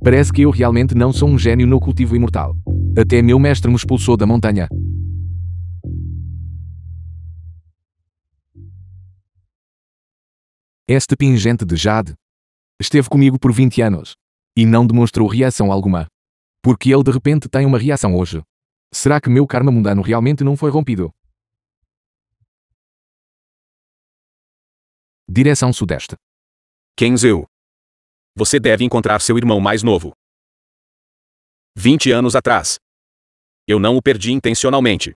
Parece que eu realmente não sou um gênio no cultivo imortal. Até meu mestre me expulsou da montanha. Este pingente de Jade esteve comigo por 20 anos e não demonstrou reação alguma. Porque ele de repente tem uma reação hoje. Será que meu karma mundano realmente não foi rompido? Direção Sudeste. Kenzeu. Você deve encontrar seu irmão mais novo. 20 anos atrás. Eu não o perdi intencionalmente.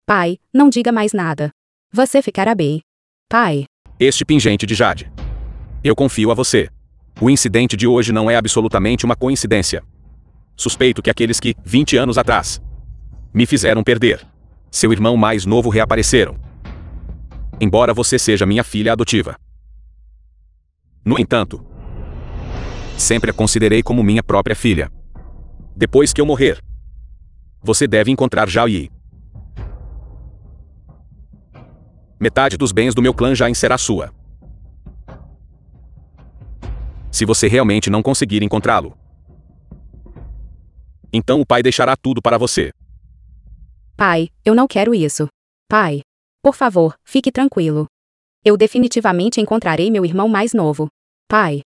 Pai, não diga mais nada. Você ficará bem. Pai. Este pingente de Jade. Eu confio a você. O incidente de hoje não é absolutamente uma coincidência. Suspeito que aqueles que, 20 anos atrás, me fizeram perder seu irmão mais novo reapareceram. Embora você seja minha filha adotiva. No entanto, sempre a considerei como minha própria filha. Depois que eu morrer, você deve encontrar Zhao Yi. Metade dos bens do meu clã já será sua. Se você realmente não conseguir encontrá-lo, então o pai deixará tudo para você. Pai, eu não quero isso. Pai, por favor, fique tranquilo. Eu definitivamente encontrarei meu irmão mais novo. Pai.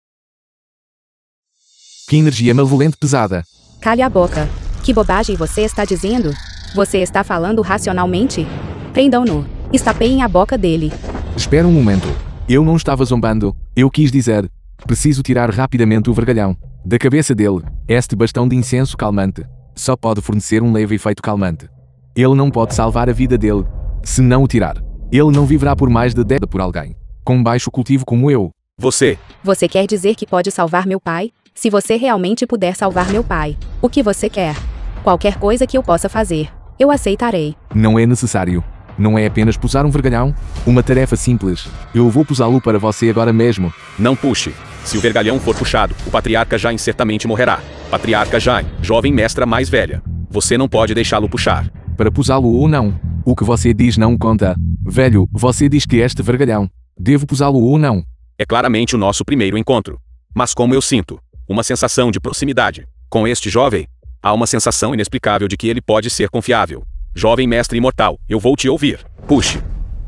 Que energia malevolente pesada. Cale a boca. Que bobagem você está dizendo? Você está falando racionalmente? Prendam-no. Estapeiem a boca dele. Espera um momento. Eu não estava zombando. Eu quis dizer. Preciso tirar rapidamente o vergalhão da cabeça dele. Este bastão de incenso calmante só pode fornecer um leve efeito calmante. Ele não pode salvar a vida dele. Se não o tirar, ele não viverá por mais de 10 por alguém com baixo cultivo como eu. Você quer dizer que pode salvar meu pai? Se você realmente puder salvar meu pai, o que você quer? Qualquer coisa que eu possa fazer, eu aceitarei. Não é necessário. Não é apenas pusar um vergalhão? Uma tarefa simples. Eu vou pusá-lo para você agora mesmo. Não puxe. Se o vergalhão for puxado, o patriarca Jain certamente morrerá. Patriarca Jain, jovem mestra mais velha. Você não pode deixá-lo puxar. Para pusá-lo ou não. O que você diz não conta. Velho, você diz que este vergalhão. Devo pusá-lo ou não? É claramente o nosso primeiro encontro. Mas como eu sinto uma sensação de proximidade com este jovem, há uma sensação inexplicável de que ele pode ser confiável. Jovem mestre imortal, eu vou te ouvir. Puxe.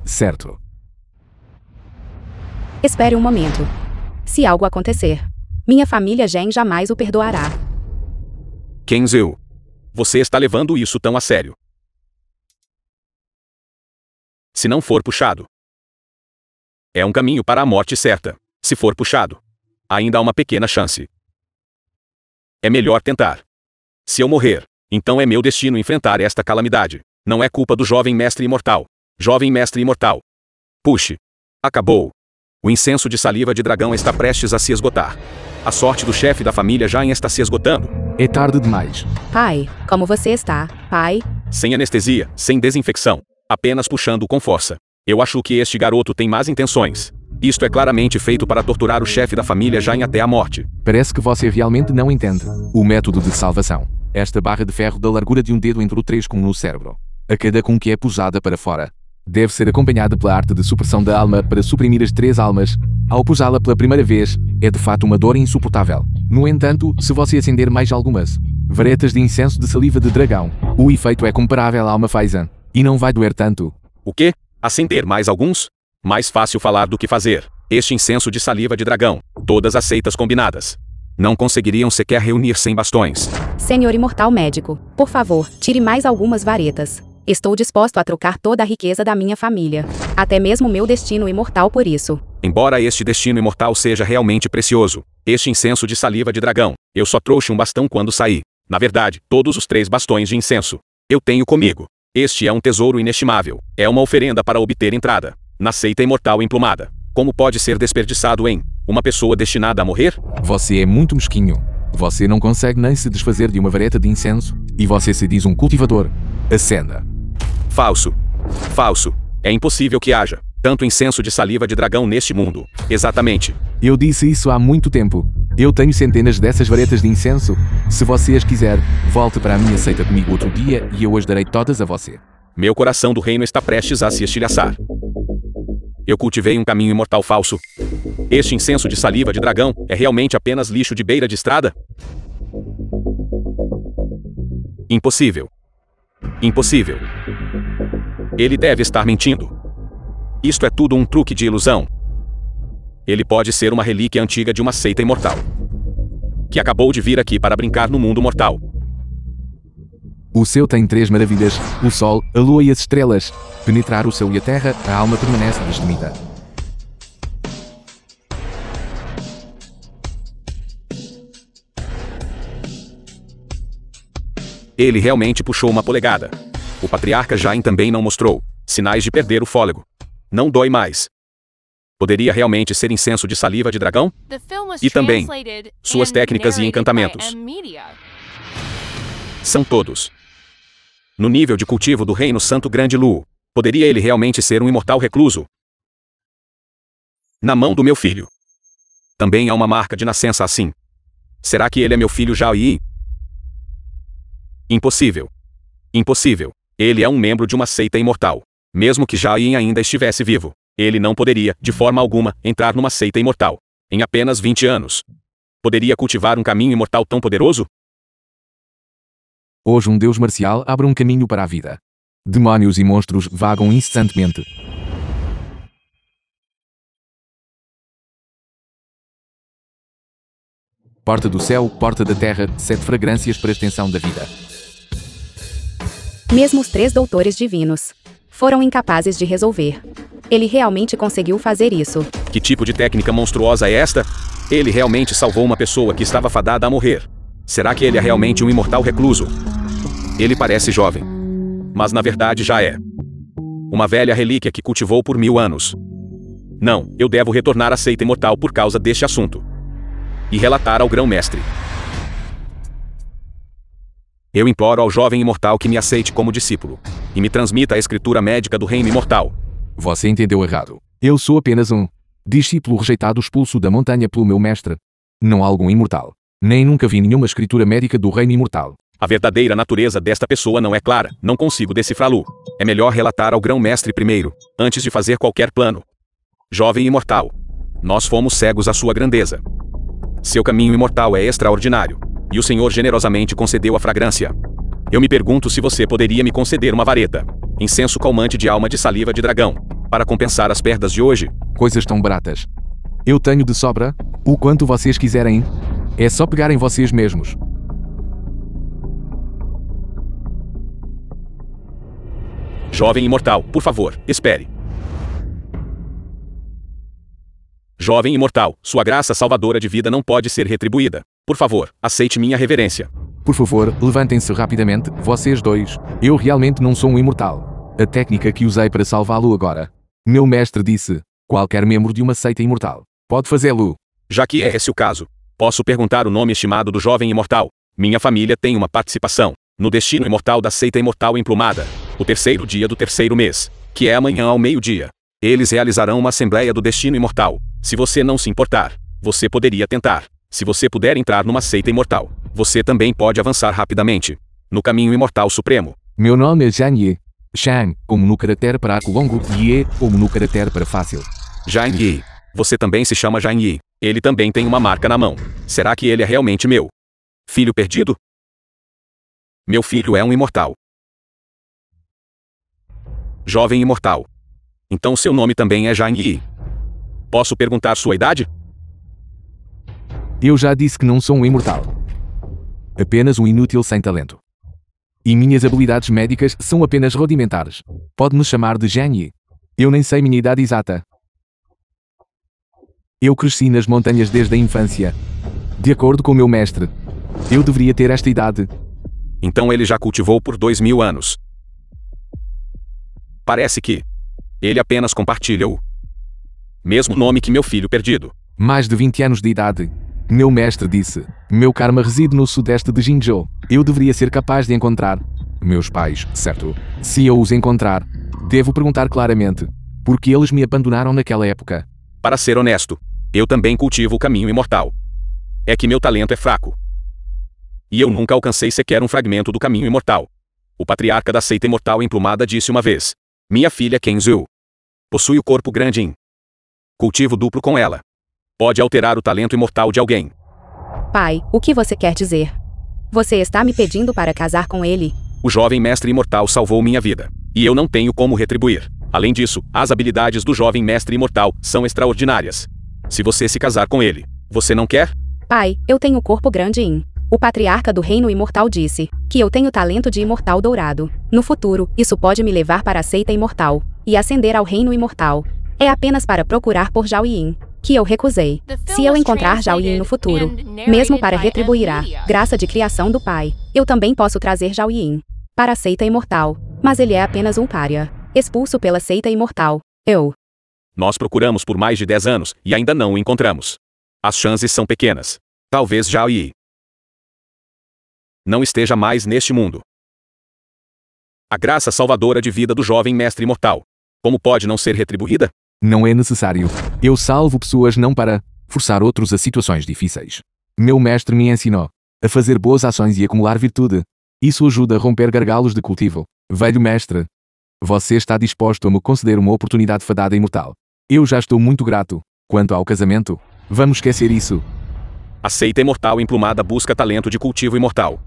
Certo. Espere um momento. Se algo acontecer, minha família Gen jamais o perdoará. Kenzeu. Você está levando isso tão a sério. Se não for puxado, é um caminho para a morte certa. Se for puxado, ainda há uma pequena chance. É melhor tentar. Se eu morrer, então é meu destino enfrentar esta calamidade. Não é culpa do jovem mestre imortal. Jovem mestre imortal. Puxe. Acabou. O incenso de saliva de dragão está prestes a se esgotar. A sorte do chefe da família já está se esgotando. É tarde demais. Pai, como você está, pai? Sem anestesia, sem desinfecção. Apenas puxando com força. Eu acho que este garoto tem más intenções. Isto é claramente feito para torturar o chefe da família Jain até a morte. Parece que você realmente não entende o método de salvação. Esta barra de ferro da largura de um dedo entre o 3 com no cérebro, a cada com que é pusada para fora, deve ser acompanhada pela arte de supressão da alma para suprimir as 3 almas. Ao pusá-la pela primeira vez, é de fato uma dor insuportável. No entanto, se você acender mais algumas varetas de incenso de saliva de dragão, o efeito é comparável a uma Faizan. E não vai doer tanto. O quê? Acender mais alguns? Mais fácil falar do que fazer. Este incenso de saliva de dragão, todas as seitas combinadas, não conseguiriam sequer reunir 100 bastões. Senhor imortal médico, por favor, tire mais algumas varetas. Estou disposto a trocar toda a riqueza da minha família, até mesmo meu destino imortal por isso. Embora este destino imortal seja realmente precioso, este incenso de saliva de dragão, eu só trouxe um bastão quando saí. Na verdade, todos os 3 bastões de incenso eu tenho comigo. Este é um tesouro inestimável. É uma oferenda para obter entrada na seita imortal emplumada. Como pode ser desperdiçado em uma pessoa destinada a morrer? Você é muito mesquinho. Você não consegue nem se desfazer de uma vareta de incenso, e você se diz um cultivador. Acenda. Falso. Falso. É impossível que haja tanto incenso de saliva de dragão neste mundo. Exatamente. Eu disse isso há muito tempo. Eu tenho centenas dessas varetas de incenso. Se você as quiser, volte para a minha seita comigo outro dia e eu as darei todas a você. Meu coração do reino está prestes a se estilhaçar. Eu cultivei um caminho imortal falso. Este incenso de saliva de dragão é realmente apenas lixo de beira de estrada? Impossível. Impossível. Ele deve estar mentindo. Isto é tudo um truque de ilusão. Ele pode ser uma relíquia antiga de uma seita imortal, que acabou de vir aqui para brincar no mundo mortal. O céu tem três maravilhas: o sol, a lua e as estrelas. Penetrar o céu e a terra, a alma permanece destemida. Ele realmente puxou uma polegada. O patriarca Jain também não mostrou sinais de perder o fôlego. Não dói mais. Poderia realmente ser incenso de saliva de dragão? E também suas técnicas e encantamentos. São todos. No nível de cultivo do Reino Santo Grande Lu, poderia ele realmente ser um imortal recluso? Na mão do meu filho. Também há uma marca de nascença assim. Será que ele é meu filho Jaoyi? Impossível. Impossível. Ele é um membro de uma seita imortal. Mesmo que Jaoyi ainda estivesse vivo, ele não poderia, de forma alguma, entrar numa seita imortal. Em apenas 20 anos. Poderia cultivar um caminho imortal tão poderoso? Hoje um deus marcial abre um caminho para a vida. Demónios e monstros vagam incessantemente. Porta do céu, porta da terra, 7 fragrâncias para a extensão da vida. Mesmo os 3 doutores divinos foram incapazes de resolver. Ele realmente conseguiu fazer isso. Que tipo de técnica monstruosa é esta? Ele realmente salvou uma pessoa que estava fadada a morrer. Será que ele é realmente um imortal recluso? Ele parece jovem, mas na verdade já é uma velha relíquia que cultivou por 1000 anos. Não, eu devo retornar à seita imortal por causa deste assunto e relatar ao grão-mestre. Eu imploro ao jovem imortal que me aceite como discípulo e me transmita a escritura médica do reino imortal. Você entendeu errado. Eu sou apenas um discípulo rejeitado expulso da montanha pelo meu mestre. Não algum imortal. Nem nunca vi nenhuma escritura médica do reino imortal. A verdadeira natureza desta pessoa não é clara, não consigo decifrá-lo. É melhor relatar ao grão-mestre primeiro, antes de fazer qualquer plano. Jovem imortal, nós fomos cegos à sua grandeza. Seu caminho imortal é extraordinário, e o Senhor generosamente concedeu a fragrância. Eu me pergunto se você poderia me conceder uma vareta, incenso calmante de alma de saliva de dragão, para compensar as perdas de hoje. Coisas tão baratas. Eu tenho de sobra, o quanto vocês quiserem. É só pegarem vocês mesmos. Jovem imortal, por favor, espere. Jovem imortal, sua graça salvadora de vida não pode ser retribuída. Por favor, aceite minha reverência. Por favor, levantem-se rapidamente, vocês dois. Eu realmente não sou um imortal. A técnica que usei para salvá-lo agora. Meu mestre disse, qualquer membro de uma seita imortal pode fazê-lo. Já que é esse o caso, posso perguntar o nome estimado do jovem imortal? Minha família tem uma participação no destino imortal da seita imortal emplumada. O 3º dia do 3º mês, que é amanhã ao meio-dia. Eles realizarão uma assembleia do destino imortal. Se você não se importar, você poderia tentar. Se você puder entrar numa seita imortal, você também pode avançar rapidamente no caminho imortal supremo. Meu nome é Zhang Yi. Shang, como no caractere para arco longo, e Ye, como no caractere para fácil. Zhang Yi. Você também se chama Zhang Yi. Ele também tem uma marca na mão. Será que ele é realmente meu filho perdido? Meu filho é um imortal. Jovem imortal. Então seu nome também é Zhang Yi. Posso perguntar sua idade? Eu já disse que não sou um imortal. Apenas um inútil sem talento. E minhas habilidades médicas são apenas rudimentares. Pode me chamar de Zhang Yi. Eu nem sei minha idade exata. Eu cresci nas montanhas desde a infância. De acordo com o meu mestre, eu deveria ter esta idade. Então ele já cultivou por 2000 anos. Parece que ele apenas compartilha o mesmo nome que meu filho perdido. Mais de 20 anos de idade. Meu mestre disse, meu karma reside no sudeste de Jinzhou. Eu deveria ser capaz de encontrar meus pais, certo? Se eu os encontrar, devo perguntar claramente, por que eles me abandonaram naquela época? Para ser honesto, eu também cultivo o caminho imortal. É que meu talento é fraco. E eu nunca alcancei sequer um fragmento do caminho imortal. O patriarca da seita imortal emplumada disse uma vez, minha filha Kenzu possui o corpo grande em cultivo duplo com ela. pode alterar o talento imortal de alguém. Pai, o que você quer dizer? Você está me pedindo para casar com ele? O jovem mestre imortal salvou minha vida. E eu não tenho como retribuir. Além disso, as habilidades do jovem mestre imortal são extraordinárias. Se você se casar com ele, você não quer? Pai, eu tenho corpo grande em. O patriarca do reino imortal disse que eu tenho talento de imortal dourado. No futuro, isso pode me levar para a seita imortal e ascender ao reino imortal. É apenas para procurar por Zhao Yin, que eu recusei. Se eu encontrar Zhao Yin no futuro, mesmo para retribuir a graça de criação do pai, eu também posso trazer Zhao Yin para a seita imortal. Mas ele é apenas um pária, expulso pela seita imortal. Nós procuramos por mais de 10 anos e ainda não o encontramos. As chances são pequenas. Talvez Zhao Yi não esteja mais neste mundo. A graça salvadora de vida do jovem mestre imortal, como pode não ser retribuída? Não é necessário. Eu salvo pessoas não para forçar outros a situações difíceis. Meu mestre me ensinou a fazer boas ações e acumular virtude. Isso ajuda a romper gargalos de cultivo. Velho mestre, você está disposto a me conceder uma oportunidade fadada imortal. Eu já estou muito grato. Quanto ao casamento, vamos esquecer isso. A seita imortal emplumada busca talento de cultivo imortal.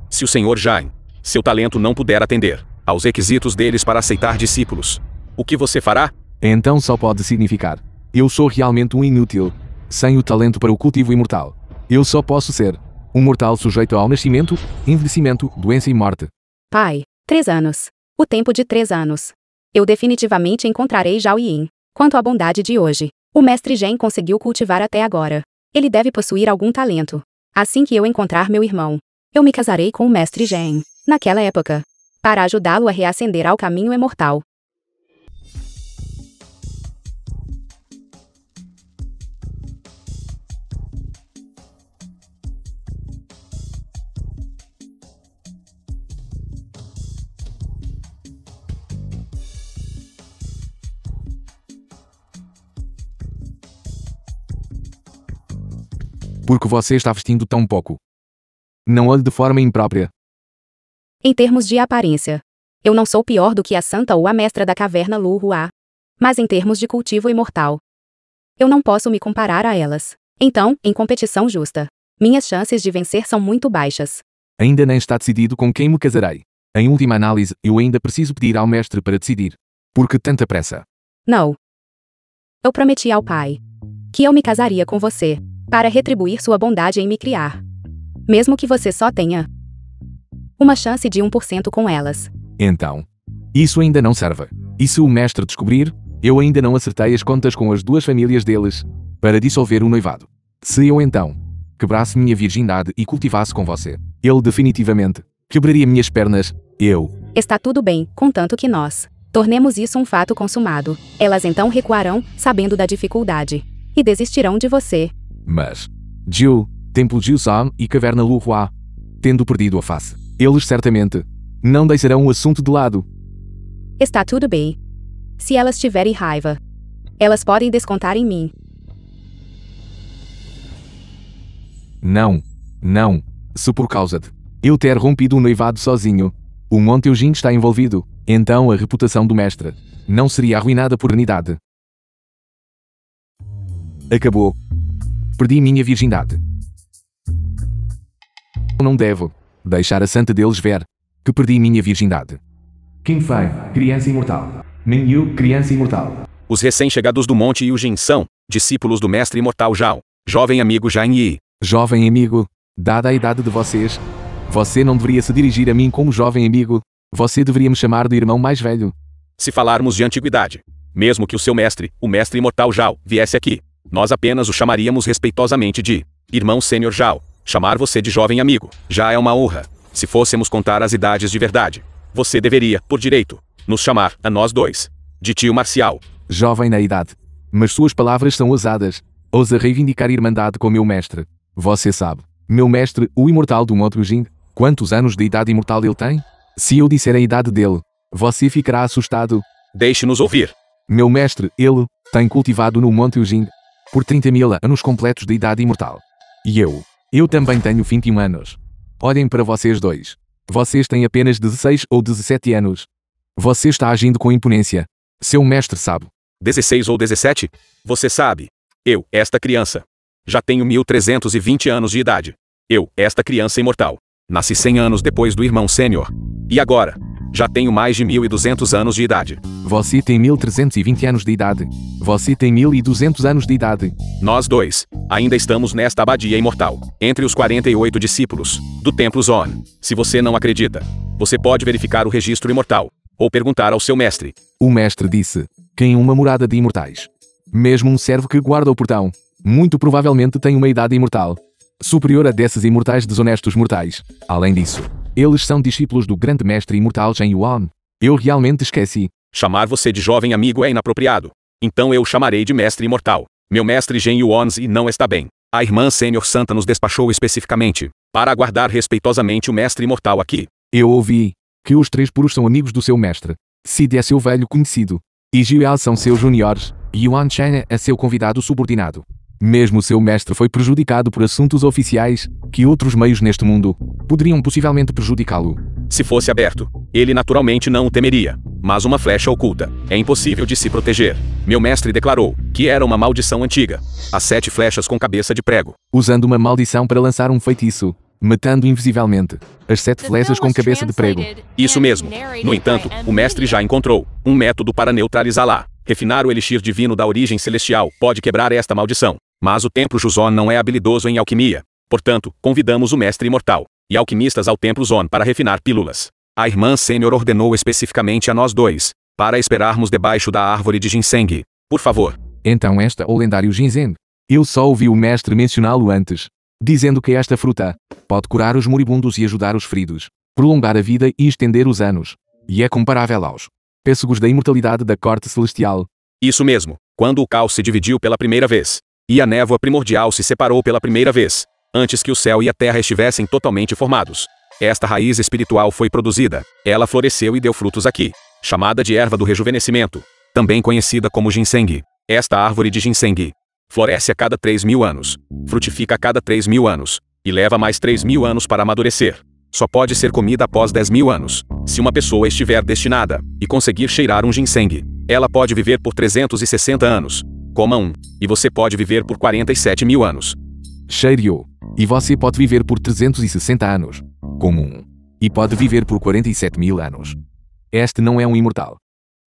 Se o Senhor Jain, seu talento não puder atender aos requisitos deles para aceitar discípulos, o que você fará? Então só pode significar: eu sou realmente um inútil, sem o talento para o cultivo imortal. Eu só posso ser um mortal sujeito ao nascimento, envelhecimento, doença e morte. Pai, 3 anos. O tempo de 3 anos. Eu definitivamente encontrarei Zhao Yin. Quanto à bondade de hoje, o mestre Zhen conseguiu cultivar até agora. Ele deve possuir algum talento. Assim que eu encontrar meu irmão, eu me casarei com o mestre Zhen, naquela época, para ajudá-lo a reascender ao caminho imortal. Porque você está vestindo tão pouco. Não olhe de forma imprópria. Em termos de aparência, eu não sou pior do que a santa ou a mestra da caverna Lu Hua. Mas em termos de cultivo imortal, eu não posso me comparar a elas. Então, em competição justa, minhas chances de vencer são muito baixas. Ainda nem está decidido com quem me casarei. Em última análise, eu ainda preciso pedir ao mestre para decidir. Por que tanta pressa? Não. Eu prometi ao pai que eu me casaria com você, para retribuir sua bondade em me criar. Mesmo que você só tenha uma chance de 1% com elas. Então, isso ainda não serve. E se o mestre descobrir, eu ainda não acertei as contas com as duas famílias deles para dissolver o noivado. Se eu então quebrasse minha virgindade e cultivasse com você, ele definitivamente quebraria minhas pernas. Está tudo bem, contanto que nós tornemos isso um fato consumado. Elas então recuarão, sabendo da dificuldade, e desistirão de você. Mas Jiu, Templo Jiuzhan e Caverna Lu Hua, tendo perdido a face, eles certamente não deixarão o assunto de lado. Está tudo bem. Se elas tiverem raiva, elas podem descontar em mim. Não. Se por causa de eu ter rompido o noivado sozinho, o Monte Eugene está envolvido, então a reputação do mestre não seria arruinada por vanidade. Acabou. Perdi minha virgindade. Não devo deixar a santa deles ver que perdi minha virgindade. Qin Fei, criança imortal. Min Yu, criança imortal. Os recém-chegados do Monte Yujin são discípulos do mestre imortal Zhao, jovem amigo Zhang Yi. Jovem amigo, dada a idade de vocês, você não deveria se dirigir a mim como jovem amigo, você deveria me chamar de irmão mais velho. Se falarmos de antiguidade, mesmo que o seu mestre, o mestre imortal Zhao, viesse aqui, nós apenas o chamaríamos respeitosamente de irmão sênior Zhao. Chamar você de jovem amigo já é uma honra. Se fôssemos contar as idades de verdade, você deveria, por direito, nos chamar, a nós dois, de tio marcial. Jovem na idade, mas suas palavras são ousadas. Ousa reivindicar irmandade com meu mestre. Você sabe, meu mestre, o imortal do Monte Eugene, quantos anos de idade imortal ele tem? Se eu disser a idade dele, você ficará assustado. Deixe-nos ouvir. Meu mestre, ele, tem cultivado no Monte Eugene por 30.000 anos completos de idade imortal. E eu também tenho 21 anos. Olhem para vocês dois. Vocês têm apenas 16 ou 17 anos. Você está agindo com imponência. Seu mestre sabe. 16 ou 17? Você sabe Eu, esta criança. Já tenho 1320 anos de idade. Eu, esta criança imortal. Nasci 100 anos depois do irmão sênior. E agora? Já tenho mais de 1200 anos de idade. Você tem 1320 anos de idade. Você tem 1200 anos de idade. Nós dois, ainda estamos nesta abadia imortal, entre os 48 discípulos, do Templo Zon. Se você não acredita, você pode verificar o registro imortal, ou perguntar ao seu mestre. O mestre disse: quem uma morada de imortais. Mesmo um servo que guarda o portão, muito provavelmente tem uma idade imortal, superior a desses imortais desonestos mortais. Além disso, eles são discípulos do grande mestre imortal Shen Yuan. Eu realmente esqueci. Chamar você de jovem amigo é inapropriado. Então eu chamarei de mestre imortal. Meu mestre Shen Yuan não está bem. A irmã Sênior Santa nos despachou especificamente para aguardar respeitosamente o mestre imortal aqui. Eu ouvi que os 3 puros são amigos do seu mestre. Sid é seu velho conhecido. E Jiao são seus juniores. Yuan Shen é seu convidado subordinado. Mesmo seu mestre foi prejudicado por assuntos oficiais, que outros meios neste mundo poderiam possivelmente prejudicá-lo. Se fosse aberto, ele naturalmente não o temeria. Mas uma flecha oculta é impossível de se proteger. Meu mestre declarou que era uma maldição antiga. As 7 flechas com cabeça de prego. Usando uma maldição para lançar um feitiço, matando invisivelmente as 7 flechas com cabeça de prego. Isso mesmo. No entanto, o mestre já encontrou um método para neutralizá-la. Refinar o elixir divino da origem celestial pode quebrar esta maldição. Mas o Templo Juzon não é habilidoso em alquimia. Portanto, convidamos o mestre imortal e alquimistas ao Templo Zon para refinar pílulas. A irmã Sênior ordenou especificamente a nós dois para esperarmos debaixo da árvore de ginseng. Por favor. Então esta é o lendário ginseng. Eu só ouvi o mestre mencioná-lo antes, dizendo que esta fruta pode curar os moribundos e ajudar os feridos, prolongar a vida e estender os anos. E é comparável aos pêssegos da imortalidade da corte celestial. Isso mesmo. Quando o caos se dividiu pela primeira vez, e a névoa primordial se separou pela primeira vez, antes que o céu e a terra estivessem totalmente formados. Esta raiz espiritual foi produzida. Ela floresceu e deu frutos aqui, chamada de erva do rejuvenescimento, também conhecida como ginseng. Esta árvore de ginseng floresce a cada 3.000 anos, frutifica a cada 3.000 anos, e leva mais 3.000 anos para amadurecer. Só pode ser comida após 10.000 anos. Se uma pessoa estiver destinada e conseguir cheirar um ginseng, ela pode viver por 360 anos. Coma um, e você pode viver por 47.000 anos. Cheire-o, e você pode viver por 360 anos. Como um, e pode viver por 47.000 anos. Este não é um imortal,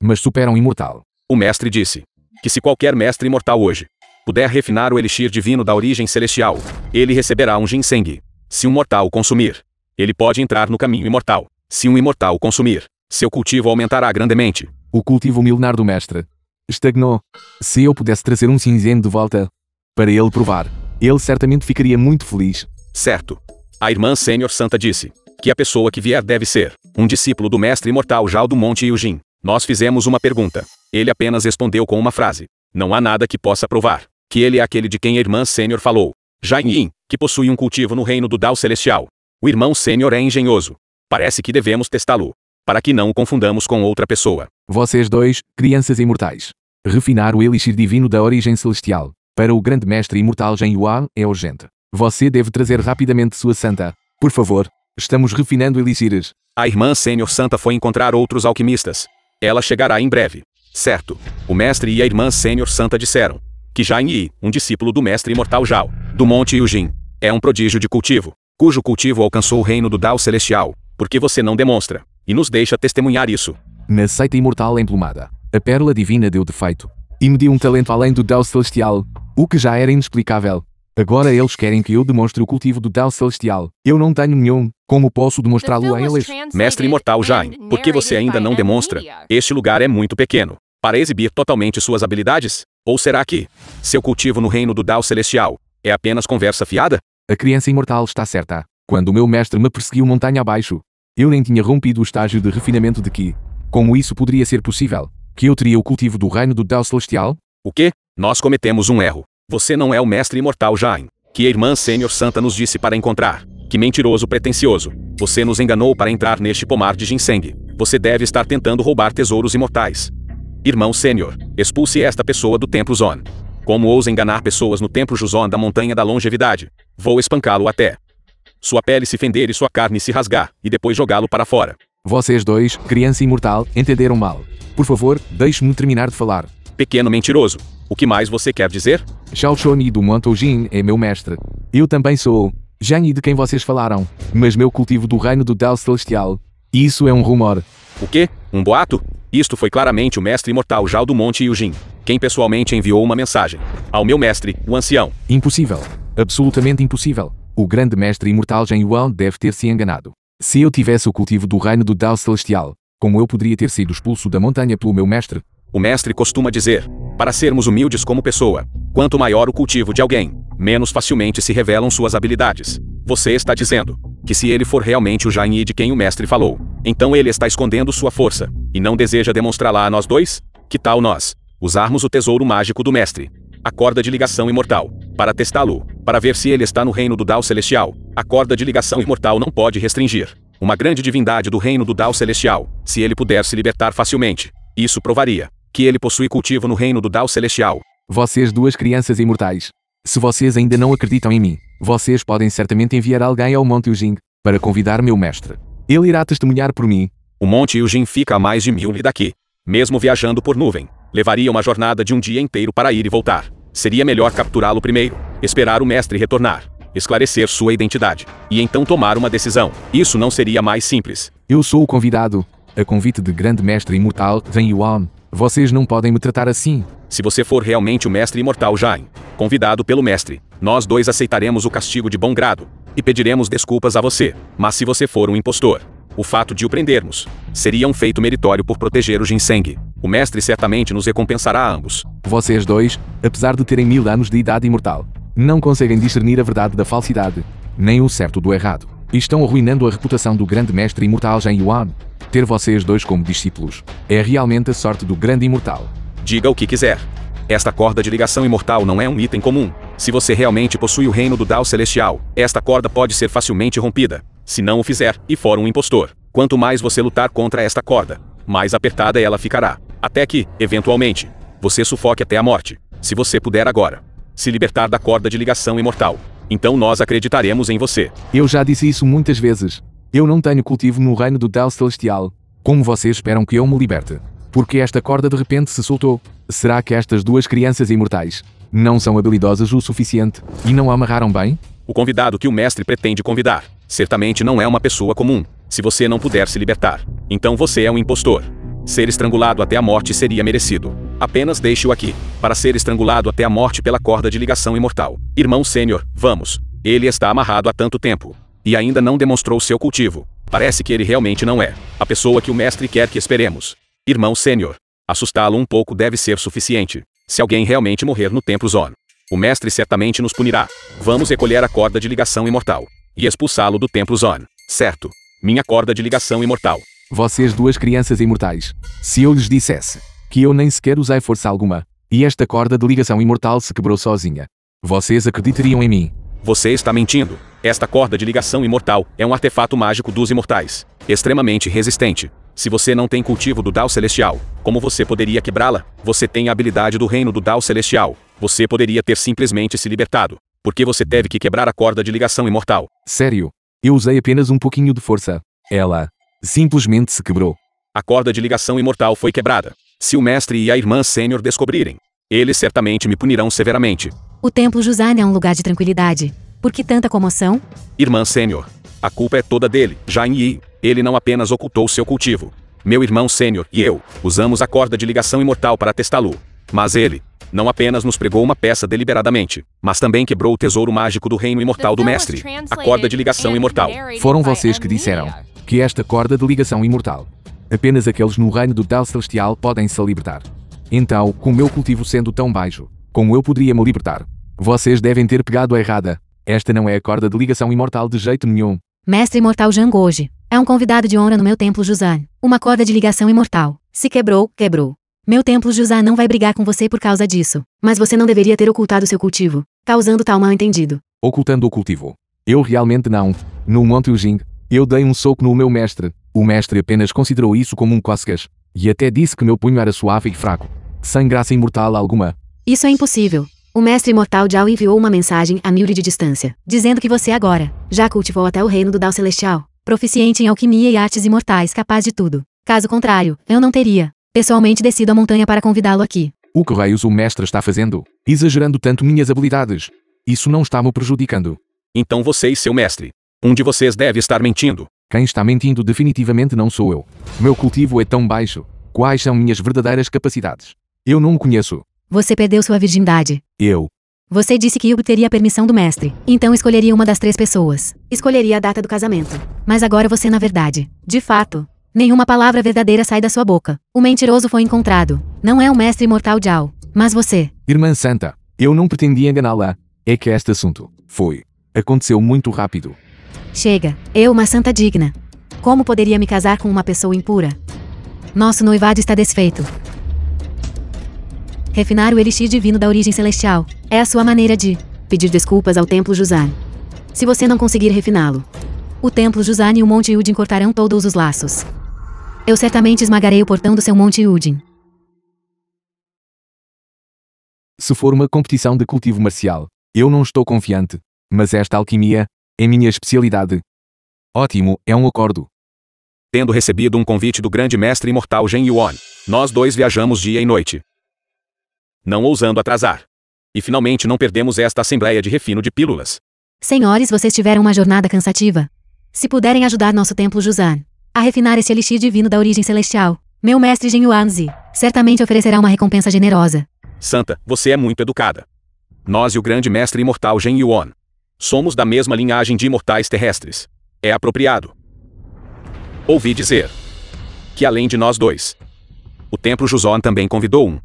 mas supera um imortal. O mestre disse que se qualquer mestre imortal hoje puder refinar o elixir divino da origem celestial, ele receberá um ginseng. Se um mortal consumir, ele pode entrar no caminho imortal. Se um imortal consumir, seu cultivo aumentará grandemente. O cultivo milenar do mestre estagnou. Se eu pudesse trazer um cinzento de volta para ele provar, ele certamente ficaria muito feliz. Certo. A irmã Sênior Santa disse que a pessoa que vier deve ser um discípulo do mestre imortal Zhao do Monte Yujin. Nós fizemos uma pergunta. Ele apenas respondeu com uma frase. Não há nada que possa provar que ele é aquele de quem a irmã Sênior falou. Zhang Yin, que possui um cultivo no reino do Dao Celestial. O irmão Sênior é engenhoso. Parece que devemos testá-lo, para que não o confundamos com outra pessoa. Vocês dois, crianças imortais. Refinar o elixir divino da origem celestial para o grande mestre imortal Shen Yuan é urgente. Você deve trazer rapidamente sua santa. Por favor, estamos refinando elixires. A irmã Sênior Santa foi encontrar outros alquimistas. Ela chegará em breve. Certo. O mestre e a irmã Sênior Santa disseram que Zhang Yi, um discípulo do mestre imortal Zhao, do Monte Yujin, é um prodígio de cultivo, cujo cultivo alcançou o reino do Dao Celestial. Por que você não demonstra e nos deixa testemunhar isso? Na seita imortal emplumada, a pérola divina deu defeito e me deu um talento além do Dao Celestial, o que já era inexplicável. Agora eles querem que eu demonstre o cultivo do Dao Celestial. Eu não tenho nenhum. Como posso demonstrá-lo a eles? Mestre imortal Zhang, por que você ainda não demonstra? Este lugar é muito pequeno para exibir totalmente suas habilidades? Ou será que seu cultivo no reino do Dao Celestial é apenas conversa fiada? A criança imortal está certa. Quando o meu mestre me perseguiu montanha abaixo, eu nem tinha rompido o estágio de refinamento de que, como isso poderia ser possível, que eu teria o cultivo do reino do Dao Celestial? O quê? Nós cometemos um erro. Você não é o mestre imortal Zhang, que a irmã Sênior Santa nos disse para encontrar. Que mentiroso pretensioso. Você nos enganou para entrar neste pomar de ginseng. Você deve estar tentando roubar tesouros imortais. Irmão Sênior, expulse esta pessoa do Templo Zon. Como ousa enganar pessoas no Templo Juzon da Montanha da Longevidade? Vou espancá-lo até sua pele se fender e sua carne se rasgar, e depois jogá-lo para fora. Vocês dois, criança imortal, entenderam mal. Por favor, deixe-me terminar de falar. Pequeno mentiroso. O que mais você quer dizer? Shao Choni do Monte Ojin é meu mestre. Eu também sou Zhang Yi de quem vocês falaram, mas meu cultivo do reino do Dao Celestial. Isso é um rumor. O quê? Um boato? Isto foi claramente o mestre imortal Zhao do Monte Yujin, quem pessoalmente enviou uma mensagem ao meu mestre, o ancião. Impossível. Absolutamente impossível. O grande mestre imortal Zheng Yuan deve ter se enganado. Se eu tivesse o cultivo do reino do Dao Celestial, como eu poderia ter sido expulso da montanha pelo meu mestre? O mestre costuma dizer, para sermos humildes como pessoa, quanto maior o cultivo de alguém, menos facilmente se revelam suas habilidades. Você está dizendo que se ele for realmente o Zhang Yi de quem o mestre falou, então ele está escondendo sua força, e não deseja demonstrá-la a nós dois? Que tal nós usarmos o tesouro mágico do mestre, a corda de ligação imortal, para testá-lo, para ver se ele está no reino do Dao Celestial? A corda de ligação imortal não pode restringir uma grande divindade do reino do Dao Celestial, se ele puder se libertar facilmente. Isso provaria que ele possui cultivo no reino do Dao Celestial. Vocês duas crianças imortais. Se vocês ainda não acreditam em mim, vocês podem certamente enviar alguém ao Monte Ujing para convidar meu mestre. Ele irá testemunhar por mim. O Monte Yujin fica a mais de 1000 li daqui. Mesmo viajando por nuvem, levaria uma jornada de um dia inteiro para ir e voltar. Seria melhor capturá-lo primeiro, esperar o mestre retornar, esclarecer sua identidade, e então tomar uma decisão. Isso não seria mais simples. Eu sou o convidado, a convite de grande mestre imortal Zheng Yuan. Vocês não podem me tratar assim. Se você for realmente o mestre imortal Zhang, convidado pelo mestre, nós dois aceitaremos o castigo de bom grado e pediremos desculpas a você. Mas se você for um impostor, o fato de o prendermos seria um feito meritório por proteger o ginseng. O mestre certamente nos recompensará a ambos. Vocês dois, apesar de terem 1000 anos de idade imortal, não conseguem discernir a verdade da falsidade, nem o certo do errado. Estão arruinando a reputação do grande mestre imortal Zheng Yuan. Ter vocês dois como discípulos é realmente a sorte do grande imortal. Diga o que quiser. Esta corda de ligação imortal não é um item comum. Se você realmente possui o reino do Dao Celestial, esta corda pode ser facilmente rompida. Se não o fizer, e for um impostor, quanto mais você lutar contra esta corda, mais apertada ela ficará. Até que, eventualmente, você sufoque até a morte. Se você puder agora se libertar da corda de ligação imortal, então nós acreditaremos em você. Eu já disse isso muitas vezes. Eu não tenho cultivo no reino do Dao Celestial. Como vocês esperam que eu me liberte? Porque esta corda de repente se soltou. Será que estas duas crianças imortais não são habilidosas o suficiente e não a amarraram bem? O convidado que o mestre pretende convidar certamente não é uma pessoa comum. Se você não puder se libertar, então você é um impostor. Ser estrangulado até a morte seria merecido. Apenas deixe-o aqui, para ser estrangulado até a morte pela corda de ligação imortal. Irmão sênior, vamos. Ele está amarrado há tanto tempo e ainda não demonstrou seu cultivo. Parece que ele realmente não é a pessoa que o mestre quer que esperemos. Irmão sênior, assustá-lo um pouco deve ser suficiente. Se alguém realmente morrer no Templo Zon, o mestre certamente nos punirá. Vamos recolher a corda de ligação imortal e expulsá-lo do Templo Zon. Certo. Minha corda de ligação imortal. Vocês duas crianças imortais. Se eu lhes dissesse que eu nem sequer usei força alguma, e esta corda de ligação imortal se quebrou sozinha, vocês acreditariam em mim? Você está mentindo. Esta corda de ligação imortal é um artefato mágico dos imortais, extremamente resistente. Se você não tem cultivo do Dao Celestial, como você poderia quebrá-la? Você tem a habilidade do reino do Dao Celestial. Você poderia ter simplesmente se libertado. Por que você teve que quebrar a corda de ligação imortal? Sério, eu usei apenas um pouquinho de força. Ela simplesmente se quebrou. A corda de ligação imortal foi quebrada. Se o mestre e a irmã sênior descobrirem, eles certamente me punirão severamente. O Templo Juzan é um lugar de tranquilidade. Por que tanta comoção? Irmã sênior, a culpa é toda dele, Zhang Yi. Ele não apenas ocultou seu cultivo. Meu irmão sênior e eu usamos a corda de ligação imortal para testá-lo. Mas ele não apenas nos pregou uma peça deliberadamente, mas também quebrou o tesouro mágico do reino imortal do mestre, a corda de ligação imortal. Foram vocês que disseram que esta corda de ligação imortal, apenas aqueles no reino do Dao Celestial podem se libertar. Então, com o meu cultivo sendo tão baixo, como eu poderia me libertar? Vocês devem ter pegado a errada. Esta não é a corda de ligação imortal de jeito nenhum. Mestre imortal Jangoji é um convidado de honra no meu Templo Juzan. Uma corda de ligação imortal. Se quebrou, quebrou. Meu Templo Juzan não vai brigar com você por causa disso. Mas você não deveria ter ocultado seu cultivo, causando tal mal-entendido. Ocultando o cultivo? Eu realmente não. No Monte Ujing, eu dei um soco no meu mestre. O mestre apenas considerou isso como um cócegas. E até disse que meu punho era suave e fraco, sem graça imortal alguma. Isso é impossível. O mestre imortal Zhao enviou uma mensagem a 1000 li de distância, dizendo que você agora já cultivou até o reino do Dao Celestial, proficiente em alquimia e artes imortais, capaz de tudo. Caso contrário, eu não teria pessoalmente descido a montanha para convidá-lo aqui. O que raios o mestre está fazendo? Exagerando tanto minhas habilidades. Isso não está me prejudicando. Então você e seu mestre. Um de vocês deve estar mentindo. Quem está mentindo definitivamente não sou eu. Meu cultivo é tão baixo. Quais são minhas verdadeiras capacidades? Eu não o conheço. Você perdeu sua virgindade. Eu. Você disse que obteria a permissão do mestre, então escolheria uma das 3 pessoas. Escolheria a data do casamento. Mas agora você na verdade. De fato, nenhuma palavra verdadeira sai da sua boca. O mentiroso foi encontrado. Não é o mestre imortal Jiao, mas você. Irmã Santa, eu não pretendia enganá-la. É que este assunto aconteceu muito rápido. Chega, eu uma santa digna. Como poderia me casar com uma pessoa impura? Nosso noivado está desfeito. Refinar o elixir divino da origem celestial é a sua maneira de pedir desculpas ao Templo Juzan. Se você não conseguir refiná-lo, o Templo Juzan e o Monte Yudin cortarão todos os laços. Eu certamente esmagarei o portão do seu Monte Yudin. Se for uma competição de cultivo marcial, eu não estou confiante. Mas esta alquimia é minha especialidade. Ótimo, é um acordo. Tendo recebido um convite do grande mestre imortal Zhen Yuan, nós 2 viajamos dia e noite, não ousando atrasar. E finalmente não perdemos esta assembleia de refino de pílulas. Senhores, vocês tiveram uma jornada cansativa. Se puderem ajudar nosso Templo Juzan a refinar este elixir divino da origem celestial, meu mestre Zhen Yuanzi certamente oferecerá uma recompensa generosa. Santa, você é muito educada. Nós e o grande mestre imortal Zhen Yuan somos da mesma linhagem de imortais terrestres. É apropriado. Ouvi dizer que além de nós 2, o Templo Juzon também convidou um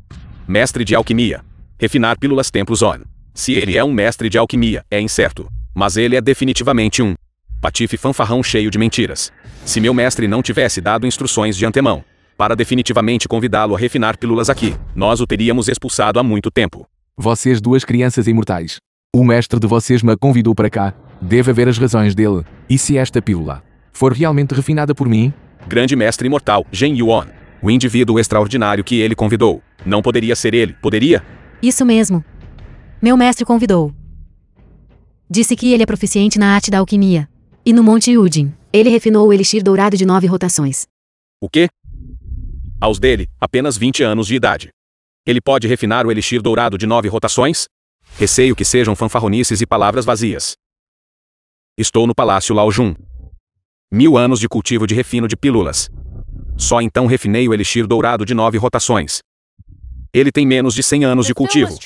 mestre de alquimia. Refinar pílulas Templo Zon. Se ele é um mestre de alquimia, é incerto. Mas ele é definitivamente um patife fanfarrão cheio de mentiras. Se meu mestre não tivesse dado instruções de antemão para definitivamente convidá-lo a refinar pílulas aqui, nós o teríamos expulsado há muito tempo. Vocês 2 crianças imortais. O mestre de vocês me convidou para cá. Deve haver as razões dele. E se esta pílula for realmente refinada por mim? Grande mestre imortal, Zhen Yuan. O indivíduo extraordinário que ele convidou. Não poderia ser ele, poderia? Isso mesmo. Meu mestre convidou. Disse que ele é proficiente na arte da alquimia. E no Monte Yudin, ele refinou o elixir dourado de 9 rotações. O quê? Aos dele, apenas 20 anos de idade. Ele pode refinar o elixir dourado de 9 rotações? Receio que sejam fanfarronices e palavras vazias. Estou no Palácio Lao Jun. 1000 anos de cultivo de refino de pílulas. Só então refinei o elixir dourado de 9 rotações. Ele tem menos de 100 anos de cultivo.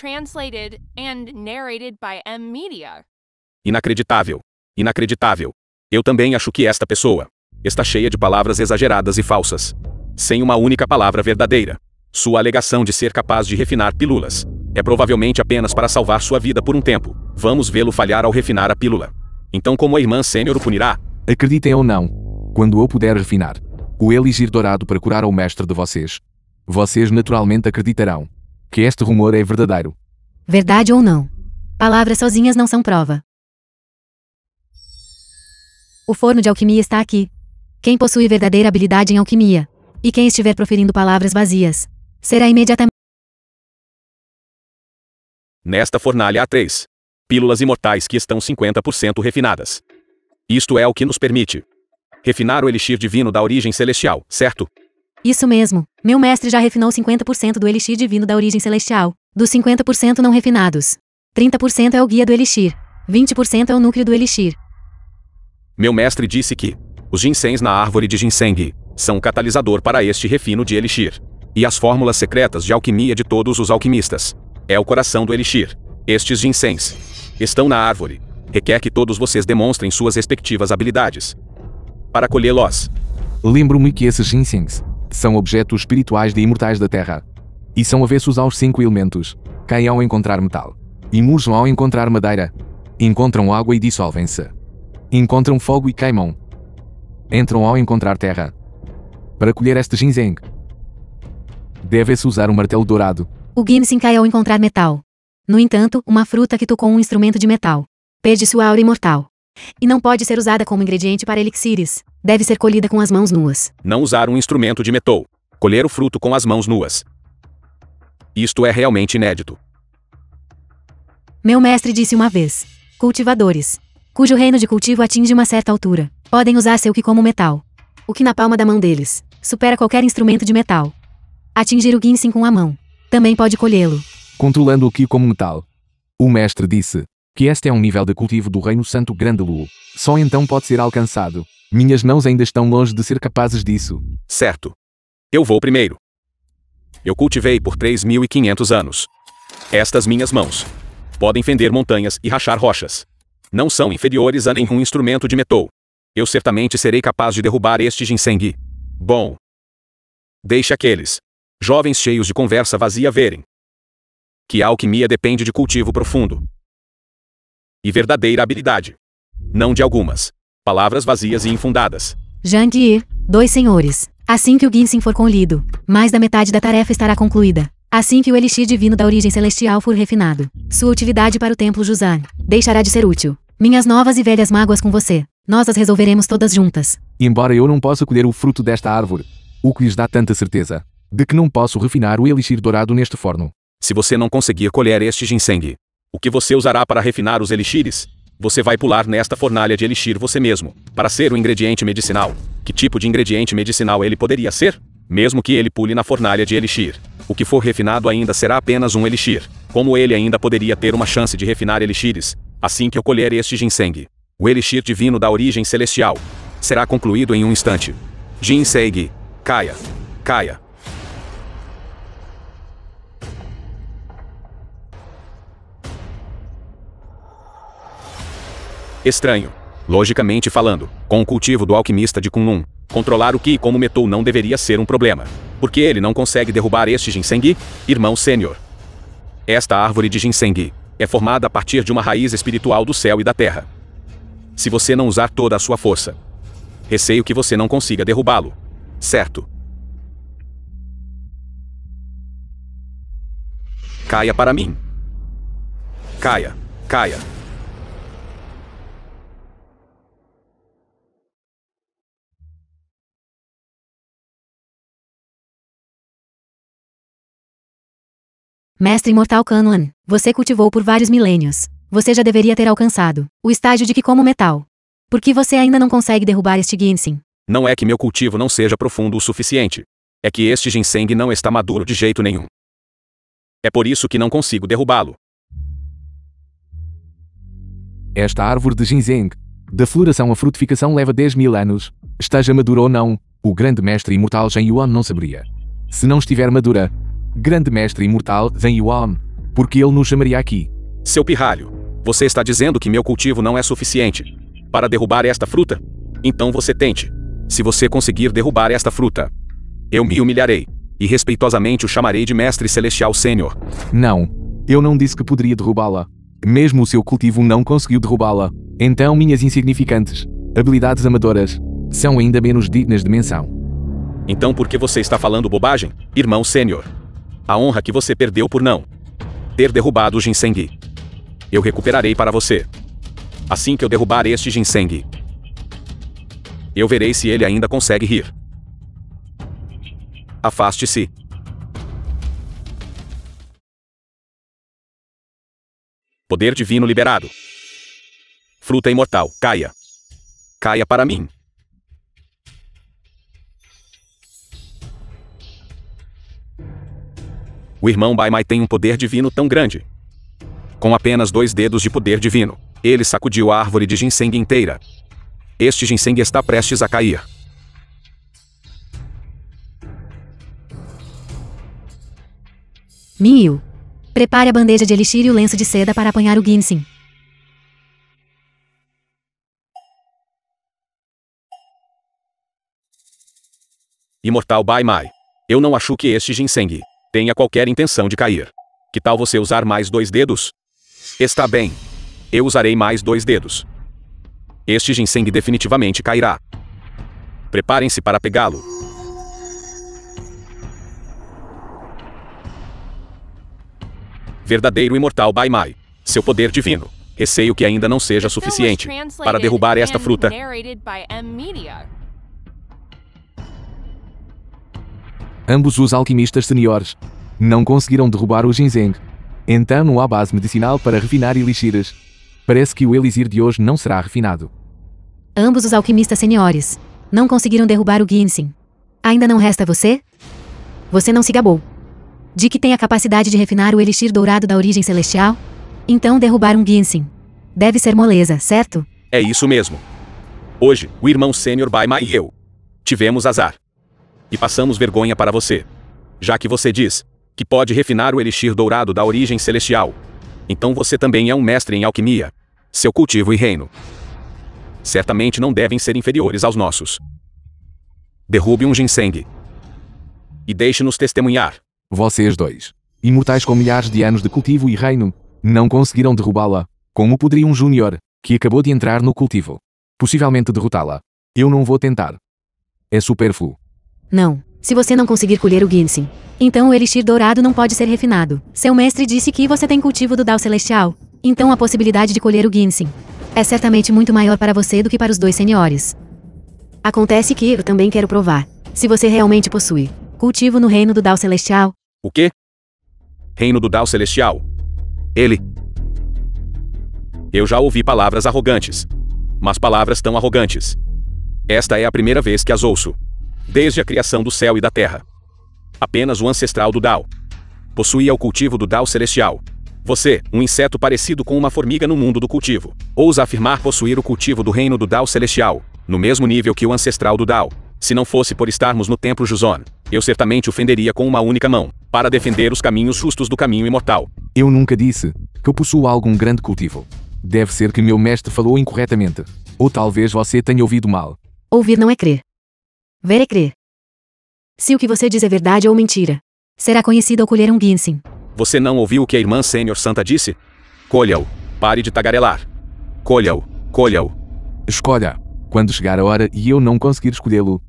Inacreditável. Inacreditável. Eu também acho que esta pessoa está cheia de palavras exageradas e falsas. Sem uma única palavra verdadeira. Sua alegação de ser capaz de refinar pílulas é provavelmente apenas para salvar sua vida por um tempo. Vamos vê-lo falhar ao refinar a pílula. Então como a irmã sênior o punirá? Acreditem ou não, quando eu puder refinar o elixir dourado para curar o mestre de vocês, vocês naturalmente acreditarão que este rumor é verdadeiro. Verdade ou não? Palavras sozinhas não são prova. O forno de alquimia está aqui. Quem possui verdadeira habilidade em alquimia, e quem estiver proferindo palavras vazias, será imediatamente. Nesta fornalha há 3 pílulas imortais que estão 50% refinadas. Isto é o que nos permite refinar o elixir divino da origem celestial, certo? Isso mesmo. Meu mestre já refinou 50% do elixir divino da origem celestial. Dos 50% não refinados, 30% é o guia do elixir. 20% é o núcleo do elixir. Meu mestre disse que os ginsengs na árvore de ginseng são um catalisador para este refino de elixir. E as fórmulas secretas de alquimia de todos os alquimistas é o coração do elixir. Estes ginsengs estão na árvore. Requer que todos vocês demonstrem suas respectivas habilidades para colhê-los. Lembro-me que esses ginsengs são objetos espirituais de imortais da Terra. E são avessos aos 5 elementos. Caem ao encontrar metal. E murcham ao encontrar madeira. Encontram água e dissolvem-se. Encontram fogo e queimam. Entram ao encontrar terra. Para colher este ginseng, deve-se usar um martelo dourado. O ginseng cai ao encontrar metal. No entanto, uma fruta que tocou um instrumento de metal perde sua aura imortal. E não pode ser usada como ingrediente para elixires. Deve ser colhida com as mãos nuas. Não usar um instrumento de metal. Colher o fruto com as mãos nuas. Isto é realmente inédito. Meu mestre disse uma vez: cultivadores, cujo reino de cultivo atinge uma certa altura, podem usar seu ki como metal. O que na palma da mão deles supera qualquer instrumento de metal. Atingir o ginseng com a mão Também pode colhê-lo. controlando o Ki como metal. O mestre disse que este é um nível de cultivo do Reino Santo Grandalu. Só então pode ser alcançado. Minhas mãos ainda estão longe de ser capazes disso. Certo. Eu vou primeiro. Eu cultivei por 3.500 anos. Estas minhas mãos podem fender montanhas e rachar rochas. Não são inferiores a nenhum instrumento de metal. Eu certamente serei capaz de derrubar este ginseng. Bom. Deixe aqueles jovens cheios de conversa vazia verem que a alquimia depende de cultivo profundo e verdadeira habilidade, não de algumas palavras vazias e infundadas. Jandir, 2 senhores. Assim que o ginseng for colhido, mais da metade da tarefa estará concluída. Assim que o elixir divino da origem celestial for refinado, sua utilidade para o templo Juzan deixará de ser útil. Minhas novas e velhas mágoas com você, nós as resolveremos todas juntas. Embora eu não possa colher o fruto desta árvore, o que lhes dá tanta certeza de que não posso refinar o elixir dourado neste forno. Se você não conseguir colher este ginseng, o que você usará para refinar os elixires? Você vai pular nesta fornalha de elixir você mesmo, para ser um ingrediente medicinal. Que tipo de ingrediente medicinal ele poderia ser? Mesmo que ele pule na fornalha de elixir, o que for refinado ainda será apenas um elixir. Como ele ainda poderia ter uma chance de refinar elixires, assim que eu colher este ginseng, o elixir divino da origem celestial será concluído em um instante. Ginseng, caia, caia. Estranho. Logicamente falando, com o cultivo do alquimista de Kunlun, controlar o Ki como metal não deveria ser um problema. Porque ele não consegue derrubar este ginseng, irmão sênior. Esta árvore de ginseng é formada a partir de uma raiz espiritual do céu e da terra. Se você não usar toda a sua força, receio que você não consiga derrubá-lo. Certo? Caia para mim. Caia, caia. Mestre imortal Kunlun, você cultivou por vários milênios. Você já deveria ter alcançado o estágio de Ki como metal. Por que você ainda não consegue derrubar este ginseng? Não é que meu cultivo não seja profundo o suficiente. É que este ginseng não está maduro de jeito nenhum. É por isso que não consigo derrubá-lo. Esta árvore de ginseng, da floração à frutificação leva 10.000 anos. Esteja madura ou não, o grande mestre imortal Zhen Yuan não saberia. Se não estiver madura, grande mestre imortal Zhen Yuan, porque ele nos chamaria aqui? Seu pirralho, você está dizendo que meu cultivo não é suficiente para derrubar esta fruta? Então você tente. Se você conseguir derrubar esta fruta, eu me humilharei e respeitosamente o chamarei de mestre celestial sênior. Não, eu não disse que poderia derrubá-la. Mesmo o seu cultivo não conseguiu derrubá-la. Então minhas insignificantes habilidades amadoras são ainda menos dignas de menção. Então por que você está falando bobagem, irmão sênior? A honra que você perdeu por não ter derrubado o ginseng, eu recuperarei para você. Assim que eu derrubar este ginseng, eu verei se ele ainda consegue rir. Afaste-se. Poder divino liberado. Fruta imortal, caia. Caia para mim. O irmão Bai Mai tem um poder divino tão grande. Com apenas 2 dedos de poder divino, ele sacudiu a árvore de ginseng inteira. Este ginseng está prestes a cair. Miu. Prepare a bandeja de elixir e o lenço de seda para apanhar o ginseng. Imortal Bai Mai, eu não acho que este ginseng tenha qualquer intenção de cair. Que tal você usar mais 2 dedos? Está bem. Eu usarei mais 2 dedos. Este ginseng definitivamente cairá. Preparem-se para pegá-lo. Verdadeiro imortal Bai Mai, seu poder divino. Receio que ainda não seja suficiente para derrubar esta fruta. Ambos os alquimistas seniores não conseguiram derrubar o ginseng. Então não há base medicinal para refinar elixires. Parece que o elixir de hoje não será refinado. Ambos os alquimistas seniores não conseguiram derrubar o ginseng. Ainda não resta você? Você não se gabou. De que tem a capacidade de refinar o elixir dourado da origem celestial? Então derrubar um ginseng. Deve ser moleza, certo? É isso mesmo. Hoje, o irmão sênior Baimai e eu tivemos azar. E passamos vergonha para você. Já que você diz que pode refinar o elixir dourado da origem celestial. Então você também é um mestre em alquimia. Seu cultivo e reino certamente não devem ser inferiores aos nossos. Derrube um ginseng. E deixe-nos testemunhar. Vocês dois, imortais com milhares de anos de cultivo e reino, não conseguiram derrubá-la. Como poderia um júnior, que acabou de entrar no cultivo, possivelmente derrotá-la? Eu não vou tentar. É supérfluo. Não. Se você não conseguir colher o ginseng, então o elixir dourado não pode ser refinado. Seu mestre disse que você tem cultivo do Dao Celestial. Então a possibilidade de colher o ginseng é certamente muito maior para você do que para os dois senhores. Acontece que eu também quero provar. Se você realmente possui cultivo no reino do Dao Celestial. O quê? Reino do Dao Celestial? Ele... Eu já ouvi palavras arrogantes. Mas palavras tão arrogantes. Esta é a primeira vez que as ouço. Desde a criação do céu e da terra. Apenas o ancestral do Dao possuía o cultivo do Dao Celestial. Você, um inseto parecido com uma formiga no mundo do cultivo, ousa afirmar possuir o cultivo do reino do Dao Celestial, no mesmo nível que o ancestral do Dao. Se não fosse por estarmos no Templo Juzon, eu certamente ofenderia com uma única mão, para defender os caminhos justos do caminho imortal. Eu nunca disse que eu possuo algum grande cultivo. Deve ser que meu mestre falou incorretamente. Ou talvez você tenha ouvido mal. Ouvir não é crer. Ver é crer. Se o que você diz é verdade ou mentira, será conhecido ao colher um ginseng. Você não ouviu o que a irmã Sênior Santa disse? Colha-o. Pare de tagarelar. Colha-o. Colha-o. Escolha. Quando chegar a hora e eu não conseguir escolhê-lo,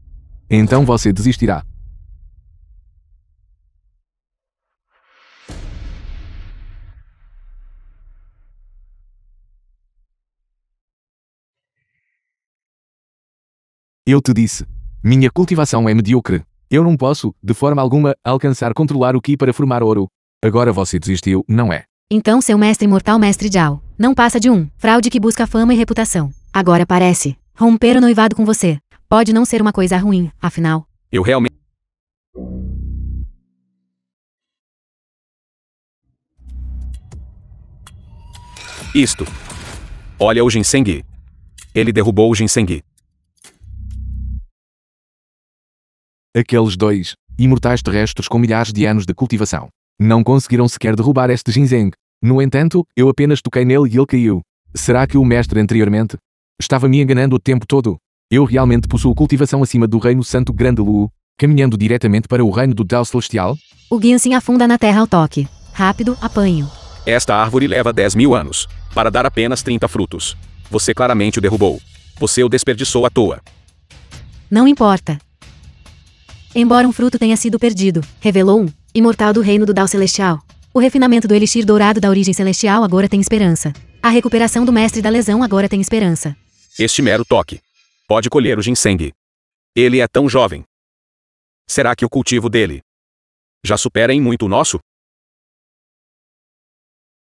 então você desistirá. Eu te disse. Minha cultivação é medíocre. Eu não posso, de forma alguma, alcançar controlar o Qi para formar ouro. Agora você desistiu, não é? Então seu mestre imortal mestre Jiao não passa de um fraude que busca fama e reputação. Agora parece romper o noivado com você. Pode não ser uma coisa ruim, afinal. Eu realmente... Isto. Olha o ginseng. Ele derrubou o ginseng. Aqueles dois, imortais terrestres com milhares de anos de cultivação, não conseguiram sequer derrubar este ginseng. No entanto, eu apenas toquei nele e ele caiu. Será que o mestre anteriormente estava me enganando o tempo todo? Eu realmente possuo cultivação acima do reino santo Grande Lu, caminhando diretamente para o reino do Dao Celestial? O ginseng afunda na terra ao toque. Rápido, apanho. Esta árvore leva 10.000 anos para dar apenas 30 frutos. Você claramente o derrubou. Você o desperdiçou à toa. Não importa. Embora um fruto tenha sido perdido, revelou um imortal do reino do Dao Celestial. O refinamento do elixir dourado da origem celestial agora tem esperança. A recuperação do mestre da lesão agora tem esperança. Este mero toque pode colher o ginseng. Ele é tão jovem. Será que o cultivo dele já supera em muito o nosso?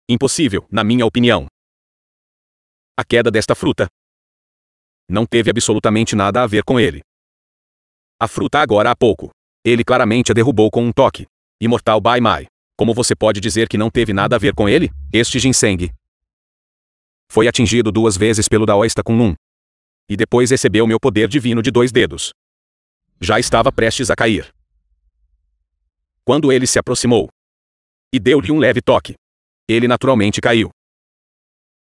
Impossível, na minha opinião. A queda desta fruta não teve absolutamente nada a ver com ele. A fruta agora há pouco. Ele claramente a derrubou com um toque. Imortal Baimai. Como você pode dizer que não teve nada a ver com ele? Este ginseng foi atingido 2 vezes pelo Daoísta Kunlun. E depois recebeu meu poder divino de 2 dedos. Já estava prestes a cair. Quando ele se aproximou e deu-lhe um leve toque, ele naturalmente caiu.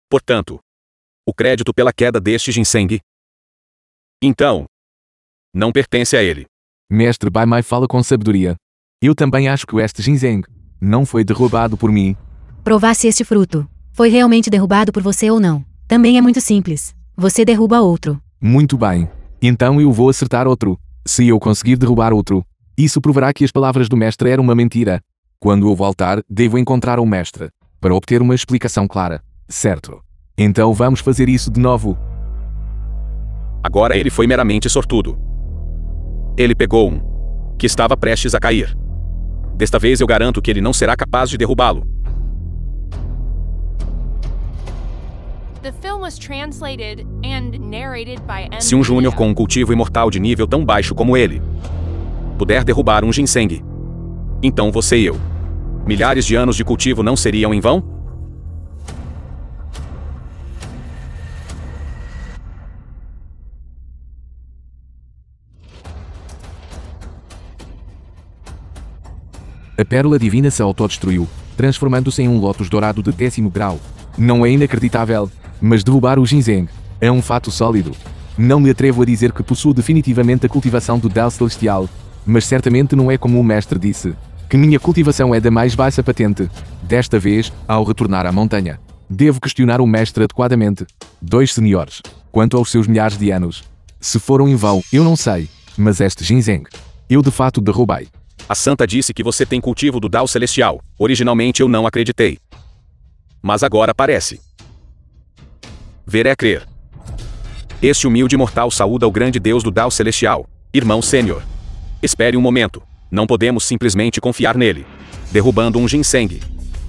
Portanto, o crédito pela queda deste ginseng, então, não pertence a ele. Mestre Baimai fala com sabedoria. Eu também acho que este ginseng não foi derrubado por mim. Provar se este fruto foi realmente derrubado por você ou não. Também é muito simples. Você derruba outro. Muito bem. Então eu vou acertar outro. Se eu conseguir derrubar outro, isso provará que as palavras do mestre eram uma mentira. Quando eu voltar, devo encontrar o mestre para obter uma explicação clara. Certo. Então vamos fazer isso de novo. Agora ele foi meramente sortudo. Ele pegou um que estava prestes a cair. Desta vez eu garanto que ele não será capaz de derrubá-lo. Se um júnior com um cultivo imortal de nível tão baixo como ele puder derrubar um ginseng, Então você e eu. Milhares de anos de cultivo não seriam em vão? A pérola divina se autodestruiu, transformando-se em um lótus dourado de 10º grau. Não é inacreditável, mas derrubar o ginseng é um fato sólido. Não me atrevo a dizer que possuo definitivamente a cultivação do Dao Celestial, mas certamente não é como o mestre disse, que minha cultivação é da mais baixa patente. Desta vez, ao retornar à montanha, devo questionar o mestre adequadamente. 2 senhores, quanto aos seus milhares de anos. Se foram em vão, eu não sei, mas este ginseng, eu de fato derrubei. A santa disse que você tem cultivo do Dao Celestial. Originalmente eu não acreditei. Mas agora parece. Ver é crer. Este humilde mortal saúda o grande Deus do Dao Celestial. Irmão Sênior. Espere um momento. Não podemos simplesmente confiar nele. Derrubando um ginseng.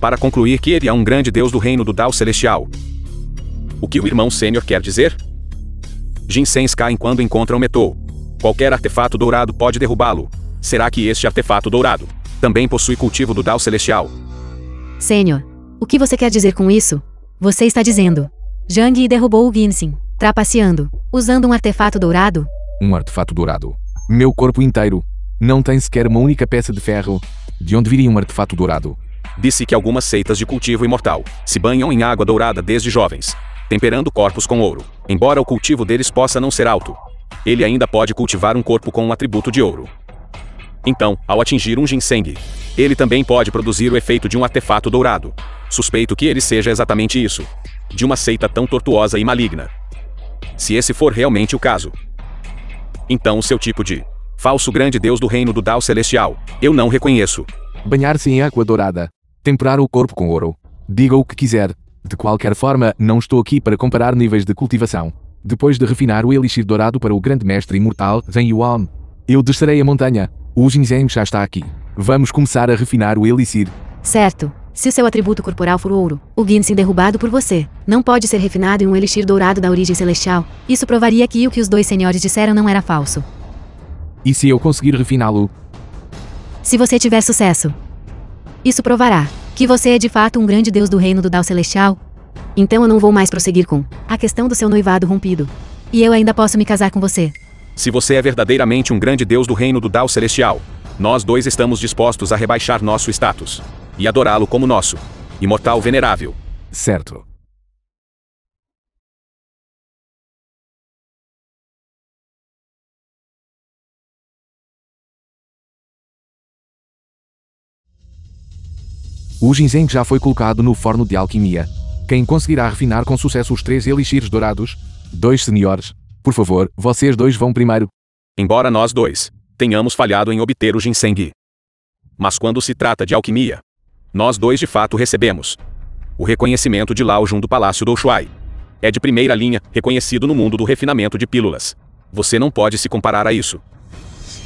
Para concluir que ele é um grande Deus do reino do Dao Celestial. O que o irmão Sênior quer dizer? Ginsengs caem quando encontram metal. Qualquer artefato dourado pode derrubá-lo. Será que este artefato dourado também possui cultivo do Dao Celestial? Sênior, o que você quer dizer com isso? Você está dizendo. Zhang derrubou o ginseng, trapaceando, usando um artefato dourado? Um artefato dourado. Meu corpo inteiro. Não tem sequer uma única peça de ferro. De onde viria um artefato dourado? Disse que algumas seitas de cultivo imortal se banham em água dourada desde jovens, temperando corpos com ouro. Embora o cultivo deles possa não ser alto, ele ainda pode cultivar um corpo com um atributo de ouro. Então, ao atingir um ginseng, ele também pode produzir o efeito de um artefato dourado. Suspeito que ele seja exatamente isso. De uma seita tão tortuosa e maligna. Se esse for realmente o caso, então o seu tipo de falso grande Deus do reino do Dao Celestial, eu não reconheço. Banhar-se em água dourada. Temperar o corpo com ouro. Diga o que quiser. De qualquer forma, não estou aqui para comparar níveis de cultivação. Depois de refinar o elixir dourado para o grande mestre imortal, Zhen Yuan, eu descerei a montanha. O ginseng já está aqui. Vamos começar a refinar o elixir. Certo. Se o seu atributo corporal for ouro, o ginseng derrubado por você não pode ser refinado em um elixir dourado da origem celestial. Isso provaria que o que os 2 senhores disseram não era falso. E se eu conseguir refiná-lo? Se você tiver sucesso, isso provará que você é de fato um grande Deus do reino do Dao Celestial. Então eu não vou mais prosseguir com a questão do seu noivado rompido. E eu ainda posso me casar com você. Se você é verdadeiramente um grande Deus do reino do Dao Celestial, nós 2 estamos dispostos a rebaixar nosso status e adorá-lo como nosso imortal venerável. Certo. O ginseng já foi colocado no forno de alquimia. Quem conseguirá refinar com sucesso os 3 elixires dourados? 2 senhores. Por favor, vocês 2 vão primeiro. Embora nós 2 tenhamos falhado em obter o ginseng. Mas quando se trata de alquimia, nós 2 de fato recebemos o reconhecimento de Lao Jun do Palácio do Shuai. É de primeira linha, reconhecido no mundo do refinamento de pílulas. Você não pode se comparar a isso.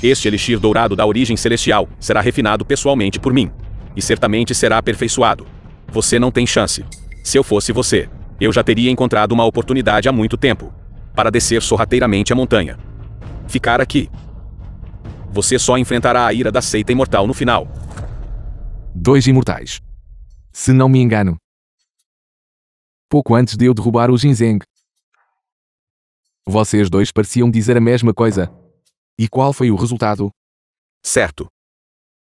Este elixir dourado da origem celestial será refinado pessoalmente por mim. E certamente será aperfeiçoado. Você não tem chance. Se eu fosse você, eu já teria encontrado uma oportunidade há muito tempo para descer sorrateiramente a montanha. Ficar aqui. Você só enfrentará a ira da seita imortal no final. 2 imortais. Se não me engano. Pouco antes de eu derrubar o ginseng. Vocês 2 pareciam dizer a mesma coisa. E qual foi o resultado? Certo.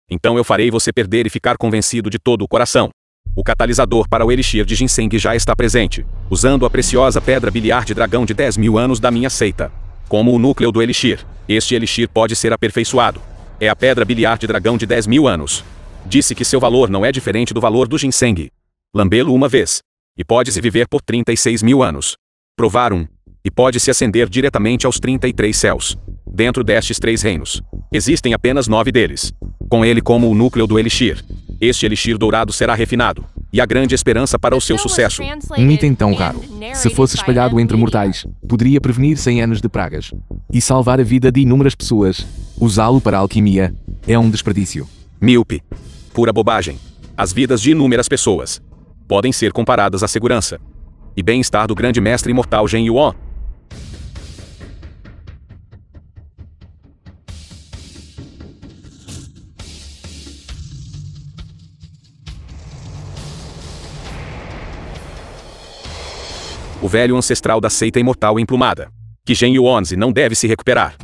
Então eu farei você perder e ficar convencido de todo o coração. O catalisador para o elixir de ginseng já está presente, usando a preciosa pedra biliar de dragão de 10.000 anos da minha seita. Como o núcleo do elixir, este elixir pode ser aperfeiçoado. É a pedra biliar de dragão de 10.000 anos. Disse que seu valor não é diferente do valor do ginseng. Lambê-lo uma vez, e pode-se viver por 36.000 anos. Provar um, e pode-se ascender diretamente aos 33 céus. Dentro destes 3 reinos, existem apenas 9 deles. Com ele como o núcleo do elixir, este elixir dourado será refinado, e a grande esperança para o seu sucesso. Um item tão raro, se fosse espalhado entre mortais, poderia prevenir 100 anos de pragas e salvar a vida de inúmeras pessoas. Usá-lo para a alquimia é um desperdício. Míope. Pura bobagem. As vidas de inúmeras pessoas podem ser comparadas à segurança e bem-estar do grande mestre imortal Zhen Yuan. O velho ancestral da seita imortal emplumada. Que Gen Yuan-Zi não deve se recuperar.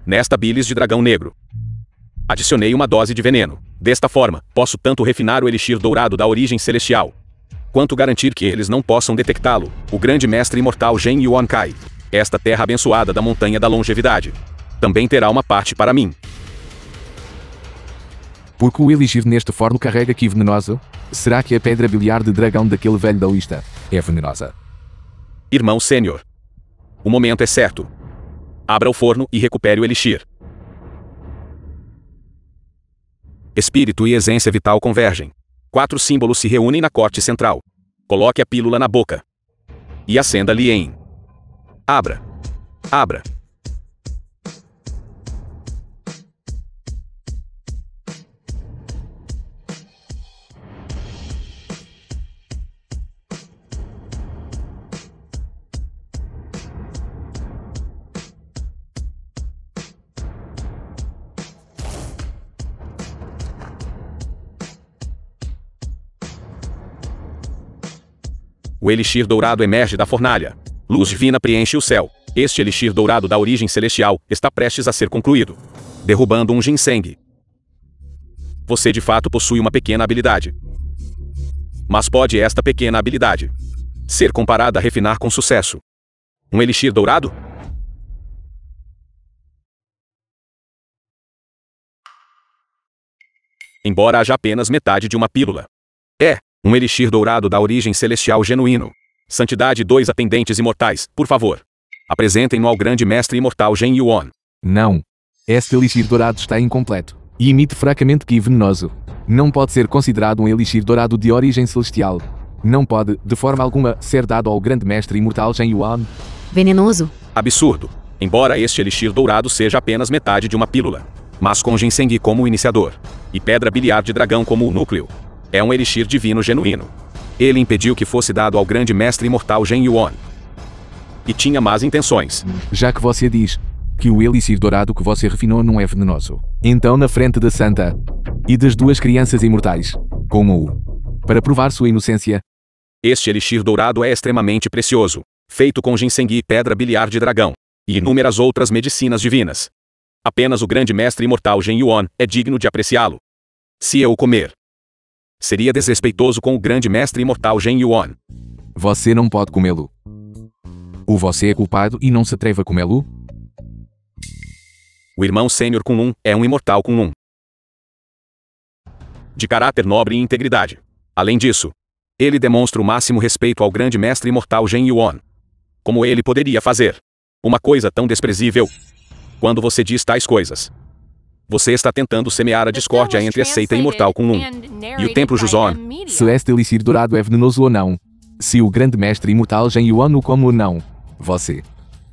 Nesta bilis de dragão negro. Adicionei uma dose de veneno. Desta forma, posso tanto refinar o elixir dourado da origem celestial, quanto garantir que eles não possam detectá-lo, o grande mestre imortal Gen Yuan Kai. Esta terra abençoada da montanha da longevidade. Também terá uma parte para mim. Porque o elixir neste forno carrega que venenoso? Será que a pedra biliar de dragão daquele velho daoísta é venenosa? Irmão Sênior. O momento é certo. Abra o forno e recupere o elixir. Espírito e essência vital convergem. 4 símbolos se reúnem na corte central. Coloque a pílula na boca. E acenda-lhe em. Abra. Abra. O elixir dourado emerge da fornalha. Luz divina preenche o céu. Este elixir dourado da origem celestial está prestes a ser concluído. Derrubando um ginseng. Você de fato possui uma pequena habilidade. Mas pode esta pequena habilidade ser comparada a refinar com sucesso um elixir dourado? Embora haja apenas metade de uma pílula. É um elixir dourado da origem celestial genuíno. Santidade 2 atendentes imortais, por favor. Apresentem-no ao grande mestre imortal Gen Yuan. Não. Este elixir dourado está incompleto. E emite fracamente que venenoso. Não pode ser considerado um elixir dourado de origem celestial. Não pode, de forma alguma, ser dado ao grande mestre imortal Gen Yuan. Venenoso? Absurdo. Embora este elixir dourado seja apenas metade de uma pílula. Mas com ginseng como o iniciador. E pedra biliar de dragão como o núcleo. É um elixir divino genuíno. Ele impediu que fosse dado ao grande mestre imortal Gen Yuan. E tinha más intenções. Já que você diz que o elixir dourado que você refinou não é venenoso, então na frente da santa e das 2 crianças imortais, como para provar sua inocência. Este elixir dourado é extremamente precioso, feito com ginseng e pedra biliar de dragão, e inúmeras outras medicinas divinas. Apenas o grande mestre imortal Gen Yuan é digno de apreciá-lo. Se eu o comer, seria desrespeitoso com o grande mestre imortal Gen Yuan. Você não pode comê-lo. Ou você é culpado e não se atreve a comê-lo? O irmão Sênior Kunlun é um imortal Kunlun. De caráter nobre e integridade. Além disso, ele demonstra o máximo respeito ao grande mestre imortal Gen Yuan. Como ele poderia fazer uma coisa tão desprezível? Quando você diz tais coisas, você está tentando semear a discórdia entre a seita imortal Kunlun e o templo Joseon. Se este elixir dourado é venenoso ou não. Se o grande mestre imortal Gen Yuan o come ou não. Você.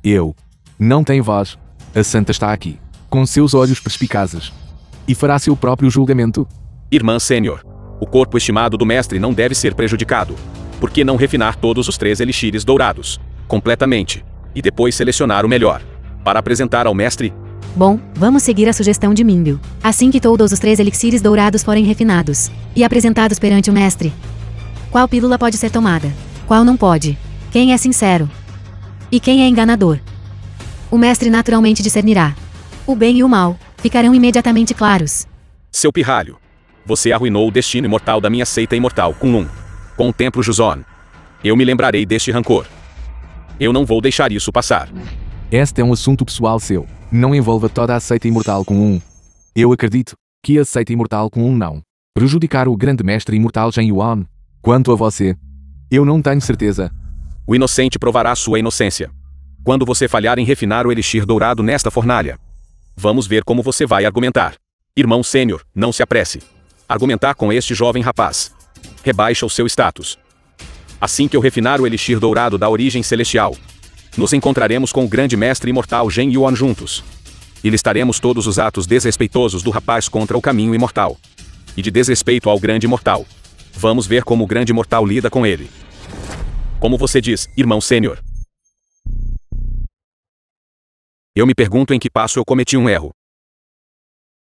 Eu. Não tem voz. A santa está aqui, com seus olhos perspicazes. E fará seu próprio julgamento. Irmã Sênior. O corpo estimado do mestre não deve ser prejudicado. Por que não refinar todos os 3 elixires dourados, completamente, e depois selecionar o melhor, para apresentar ao mestre? Bom, vamos seguir a sugestão de Minbil. Assim que todos os 3 elixires dourados forem refinados e apresentados perante o mestre, qual pílula pode ser tomada? Qual não pode? Quem é sincero? E quem é enganador? O mestre naturalmente discernirá. O bem e o mal ficarão imediatamente claros. Seu pirralho. Você arruinou o destino imortal da minha seita imortal, Kunlun, com o templo Joseon. Eu me lembrarei deste rancor. Eu não vou deixar isso passar. Este é um assunto pessoal seu. Não envolva toda a seita imortal com Eu acredito que a seita imortal com não prejudicar o grande mestre imortal Gen Yuan. Quanto a você, eu não tenho certeza. O inocente provará sua inocência quando você falhar em refinar o elixir dourado nesta fornalha. Vamos ver como você vai argumentar. Irmão Sênior, não se apresse. Argumentar com este jovem rapaz rebaixa o seu status. Assim que eu refinar o elixir dourado da origem celestial, nos encontraremos com o grande mestre imortal Gen Yuan juntos. E listaremos todos os atos desrespeitosos do rapaz contra o caminho imortal. E de desrespeito ao grande imortal. Vamos ver como o grande imortal lida com ele. Como você diz, irmão Sênior. Eu me pergunto em que passo eu cometi um erro.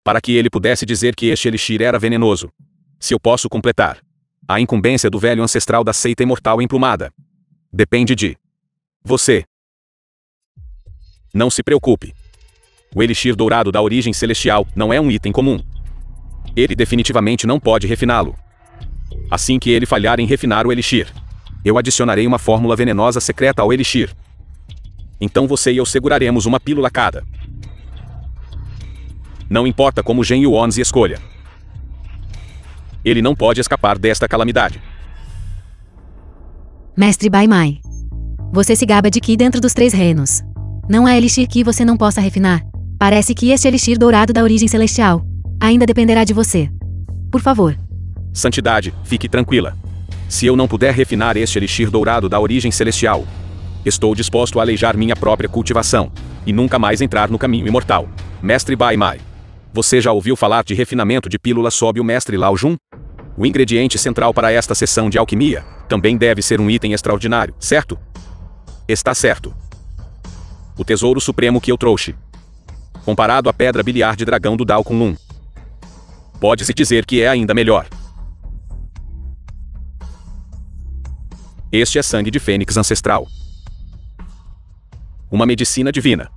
Para que ele pudesse dizer que este elixir era venenoso. Se eu posso completar a incumbência do velho ancestral da seita imortal emplumada. Depende de você. Não se preocupe. O elixir dourado da origem celestial não é um item comum. Ele definitivamente não pode refiná-lo. Assim que ele falhar em refinar o elixir, eu adicionarei uma fórmula venenosa secreta ao elixir. Então você e eu seguraremos uma pílula cada. Não importa como Gen Yuan se escolha. Ele não pode escapar desta calamidade. Mestre Bai Mai. Você se gaba de que dentro dos 3 reinos. Não há elixir que você não possa refinar. Parece que este elixir dourado da origem celestial ainda dependerá de você. Por favor. Santidade, fique tranquila. Se eu não puder refinar este elixir dourado da origem celestial, estou disposto a aleijar minha própria cultivação e nunca mais entrar no caminho imortal. Mestre Bai Mai. Você já ouviu falar de refinamento de pílula sob o mestre Lao Jun? O ingrediente central para esta sessão de alquimia também deve ser um item extraordinário, certo? Está certo. O tesouro supremo que eu trouxe. Comparado à pedra biliar de dragão do Dao Kunlun, pode-se dizer que é ainda melhor. Este é sangue de fênix ancestral. Uma medicina divina.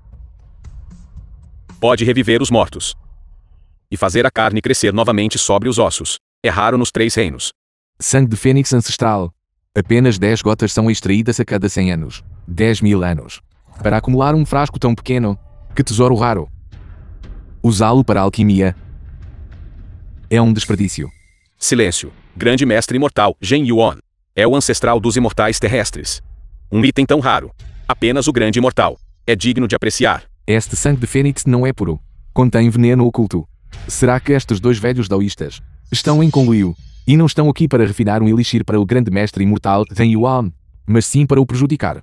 Pode reviver os mortos e fazer a carne crescer novamente sobre os ossos. É raro nos 3 reinos. Sangue de fênix ancestral. Apenas 10 gotas são extraídas a cada 100 anos. 10.000 anos. Para acumular um frasco tão pequeno, que tesouro raro. Usá-lo para a alquimia é um desperdício. Silêncio. Grande mestre imortal, Gen Yuan. É o ancestral dos imortais terrestres. Um item tão raro. Apenas o grande imortal é digno de apreciar. Este sangue de fênix não é puro. Contém veneno oculto. Será que estes 2 velhos daoístas estão em conluio e não estão aqui para refinar um elixir para o grande mestre imortal Gen Yuan, mas sim para o prejudicar?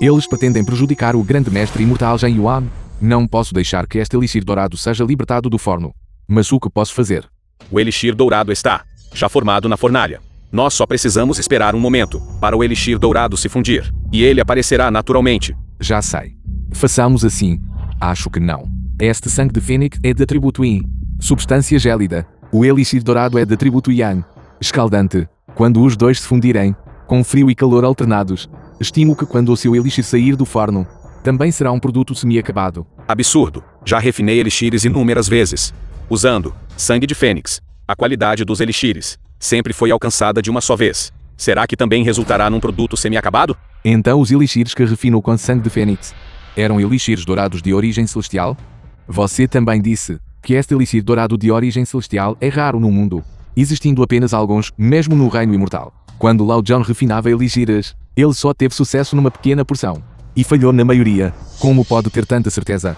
Eles pretendem prejudicar o grande mestre imortal Gen Yuan. Não posso deixar que este elixir dourado seja libertado do forno. Mas o que posso fazer? O elixir dourado está já formado na fornalha. Nós só precisamos esperar um momento para o elixir dourado se fundir, e ele aparecerá naturalmente. Já sei. Façamos assim. Acho que não. Este sangue de fênix é de atributo Yin. Substância gélida. O elixir dourado é de atributo Yang. Escaldante. Quando os 2 se fundirem, com frio e calor alternados, estimo que quando o seu elixir sair do forno, também será um produto semi-acabado. Absurdo. Já refinei elixires inúmeras vezes. Usando sangue de fênix. A qualidade dos elixires sempre foi alcançada de uma só vez. Será que também resultará num produto semi-acabado? Então os elixires que refinou com sangue de fênix eram elixires dourados de origem celestial? Você também disse que este elixir dourado de origem celestial é raro no mundo, existindo apenas alguns, mesmo no reino imortal. Quando Lao Jun refinava elixires, ele só teve sucesso numa pequena porção e falhou na maioria. Como pode ter tanta certeza?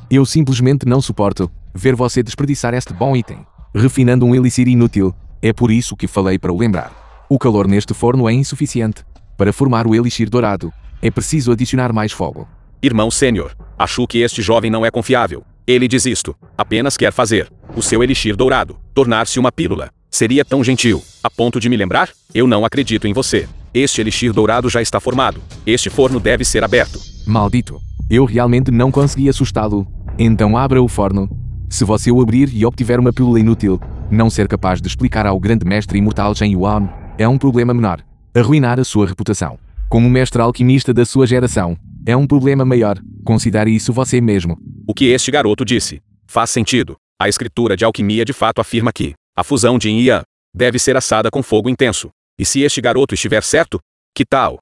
Eu simplesmente não suporto ver você desperdiçar este bom item, refinando um elixir inútil. É por isso que falei para o lembrar. O calor neste forno é insuficiente para formar o elixir dourado. É preciso adicionar mais fogo. Irmão sênior, acho que este jovem não é confiável. Ele diz isto, apenas quer fazer o seu elixir dourado tornar-se uma pílula. Seria tão gentil, a ponto de me lembrar? Eu não acredito em você. Este elixir dourado já está formado. Este forno deve ser aberto. Maldito. Eu realmente não consegui assustá-lo. Então abra o forno. Se você o abrir e obtiver uma pílula inútil, não ser capaz de explicar ao grande mestre imortal Gen Yuan, é um problema menor. Arruinar a sua reputação como mestre alquimista da sua geração é um problema maior. Considere isso você mesmo. O que este garoto disse faz sentido. A escritura de alquimia de fato afirma que a fusão de Yin e Yang deve ser assada com fogo intenso. E se este garoto estiver certo, que tal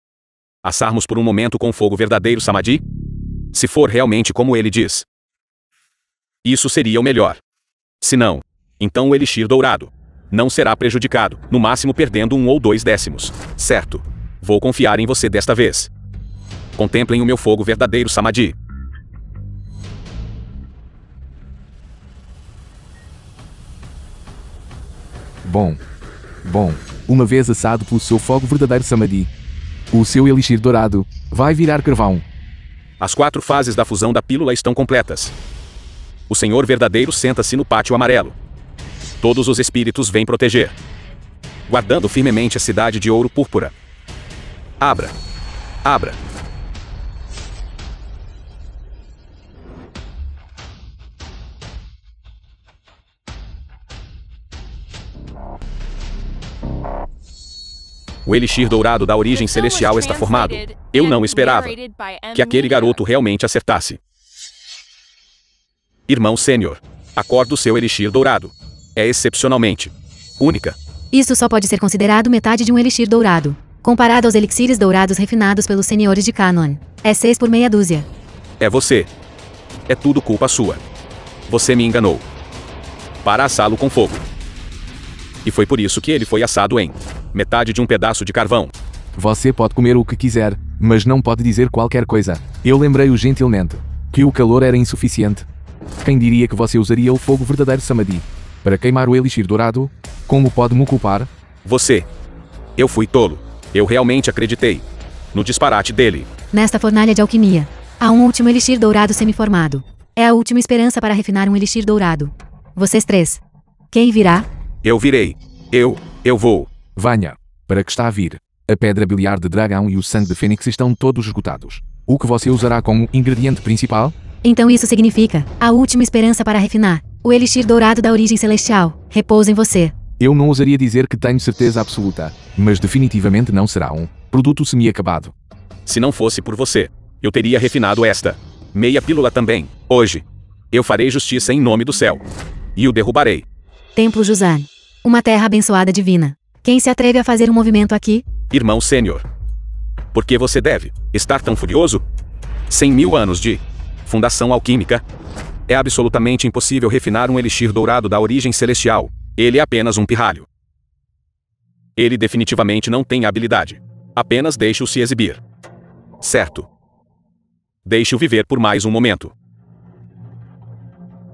assarmos por um momento com fogo verdadeiro Samadhi? Se for realmente como ele diz, isso seria o melhor. Se não, então o elixir dourado não será prejudicado, no máximo perdendo 1 ou 2 décimos. Certo. Vou confiar em você desta vez. Contemplem o meu fogo verdadeiro Samadhi. Bom. Uma vez assado pelo seu fogo verdadeiro Samadhi, o seu elixir dourado vai virar carvão. As 4 fases da fusão da pílula estão completas. O Senhor verdadeiro senta-se no pátio amarelo. Todos os espíritos vêm proteger, guardando firmemente a cidade de ouro púrpura. Abra. O elixir dourado da origem celestial está formado. Eu não esperava que aquele garoto realmente acertasse. Irmão sênior, acorda o seu elixir dourado. É excepcionalmente única. Isso só pode ser considerado metade de um elixir dourado. Comparado aos elixires dourados refinados pelos senhores de Canaan. É 6 por meia dúzia. É você. É tudo culpa sua. Você me enganou. Para assá-lo com fogo. E foi por isso que ele foi assado em metade de um pedaço de carvão. Você pode comer o que quiser, mas não pode dizer qualquer coisa. Eu lembrei-o gentilmente que o calor era insuficiente. Quem diria que você usaria o fogo verdadeiro Samadhi para queimar o elixir dourado? Como pode me culpar? Você. Eu fui tolo. Eu realmente acreditei no disparate dele. Nesta fornalha de alquimia, há um último elixir dourado semi-formado. É a última esperança para refinar um elixir dourado. Vocês 3. Quem virá? Eu virei. Eu vou. Venha. Para que está a vir? A pedra biliar de dragão e o sangue de fênix estão todos esgotados. O que você usará como ingrediente principal? Então isso significa a última esperança para refinar. O elixir dourado da origem celestial. Repousa em você. Eu não ousaria dizer que tenho certeza absoluta, mas definitivamente não será um produto semi-acabado. Se não fosse por você, eu teria refinado esta meia pílula também, hoje. Eu farei justiça em nome do céu. E o derrubarei. Templo Juzan. Uma terra abençoada divina. Quem se atreve a fazer um movimento aqui? Irmão sênior. Por que você deve estar tão furioso? 100.000 anos de fundação alquímica. É absolutamente impossível refinar um elixir dourado da origem celestial. Ele é apenas um pirralho. Ele definitivamente não tem habilidade. Apenas deixe-o se exibir. Certo. Deixe-o viver por mais um momento.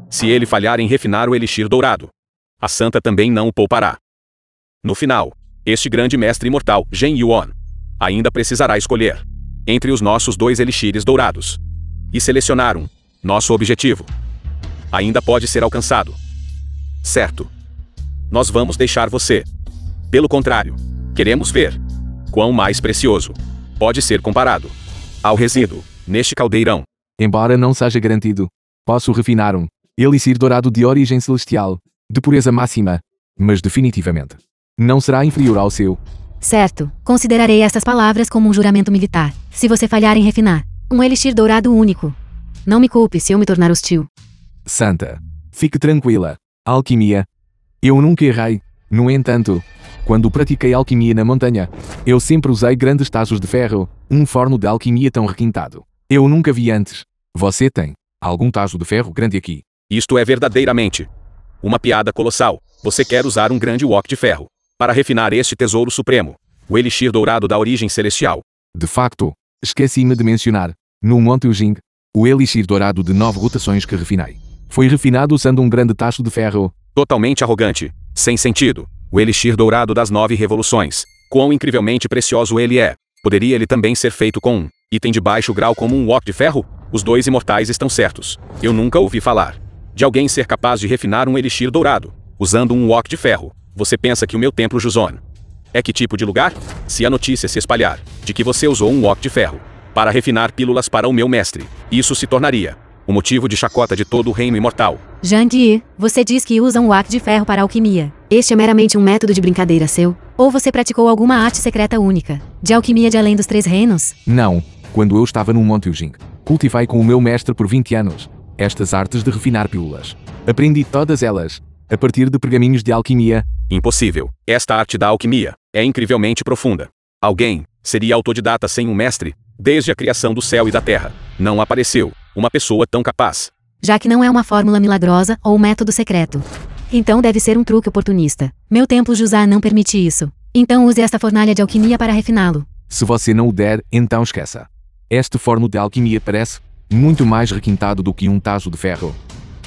Se ele falhar em refinar o elixir dourado, a Santa também não o poupará. No final, este grande mestre imortal, Gen Yuan, ainda precisará escolher entre os nossos 2 elixires dourados e selecionar um. Nosso objetivo ainda pode ser alcançado. Certo. Nós vamos deixar você. Pelo contrário, queremos ver quão mais precioso pode ser comparado ao resíduo neste caldeirão. Embora não seja garantido, posso refinar um elixir dourado de origem celestial, de pureza máxima, mas definitivamente não será inferior ao seu. Certo. Considerarei estas palavras como um juramento militar. Se você falhar em refinar um elixir dourado único, não me culpe se eu me tornar hostil. Santa, fique tranquila. Alquimia. Eu nunca errei. No entanto, quando pratiquei alquimia na montanha, eu sempre usei grandes tachos de ferro, um forno de alquimia tão requintado. Eu nunca vi antes. Você tem algum tacho de ferro grande aqui? Isto é verdadeiramente uma piada colossal. Você quer usar um grande wok de ferro para refinar este tesouro supremo, o elixir dourado da origem celestial. De facto, esqueci-me de mencionar, no Monte Ujing, o elixir dourado de 9 rotações que refinei. Foi refinado usando um grande tacho de ferro. Totalmente arrogante, sem sentido. O elixir dourado das 9 revoluções. Quão incrivelmente precioso ele é. Poderia ele também ser feito com um item de baixo grau como um wok de ferro? Os 2 imortais estão certos. Eu nunca ouvi falar de alguém ser capaz de refinar um elixir dourado usando um wok de ferro. Você pensa que o meu templo Juzon é que tipo de lugar? Se a notícia se espalhar de que você usou um wok de ferro para refinar pílulas para o meu mestre, isso se tornaria o motivo de chacota de todo o reino imortal. Jandir, você diz que usa um wok de ferro para alquimia. Este é meramente um método de brincadeira seu? Ou você praticou alguma arte secreta única, de alquimia de além dos 3 reinos? Não. Quando eu estava no Monte Ujing, cultivei com o meu mestre por 20 anos estas artes de refinar pílulas. Aprendi todas elas, a partir de pergaminhos de alquimia. Impossível. Esta arte da alquimia é incrivelmente profunda. Alguém seria autodidata sem um mestre? Desde a criação do céu e da terra, não apareceu uma pessoa tão capaz. Já que não é uma fórmula milagrosa ou um método secreto, então deve ser um truque oportunista. Meu templo Juzar não permite isso. Então use esta fornalha de alquimia para refiná-lo. Se você não o der, então esqueça. Este forno de alquimia parece muito mais requintado do que um tacho de ferro.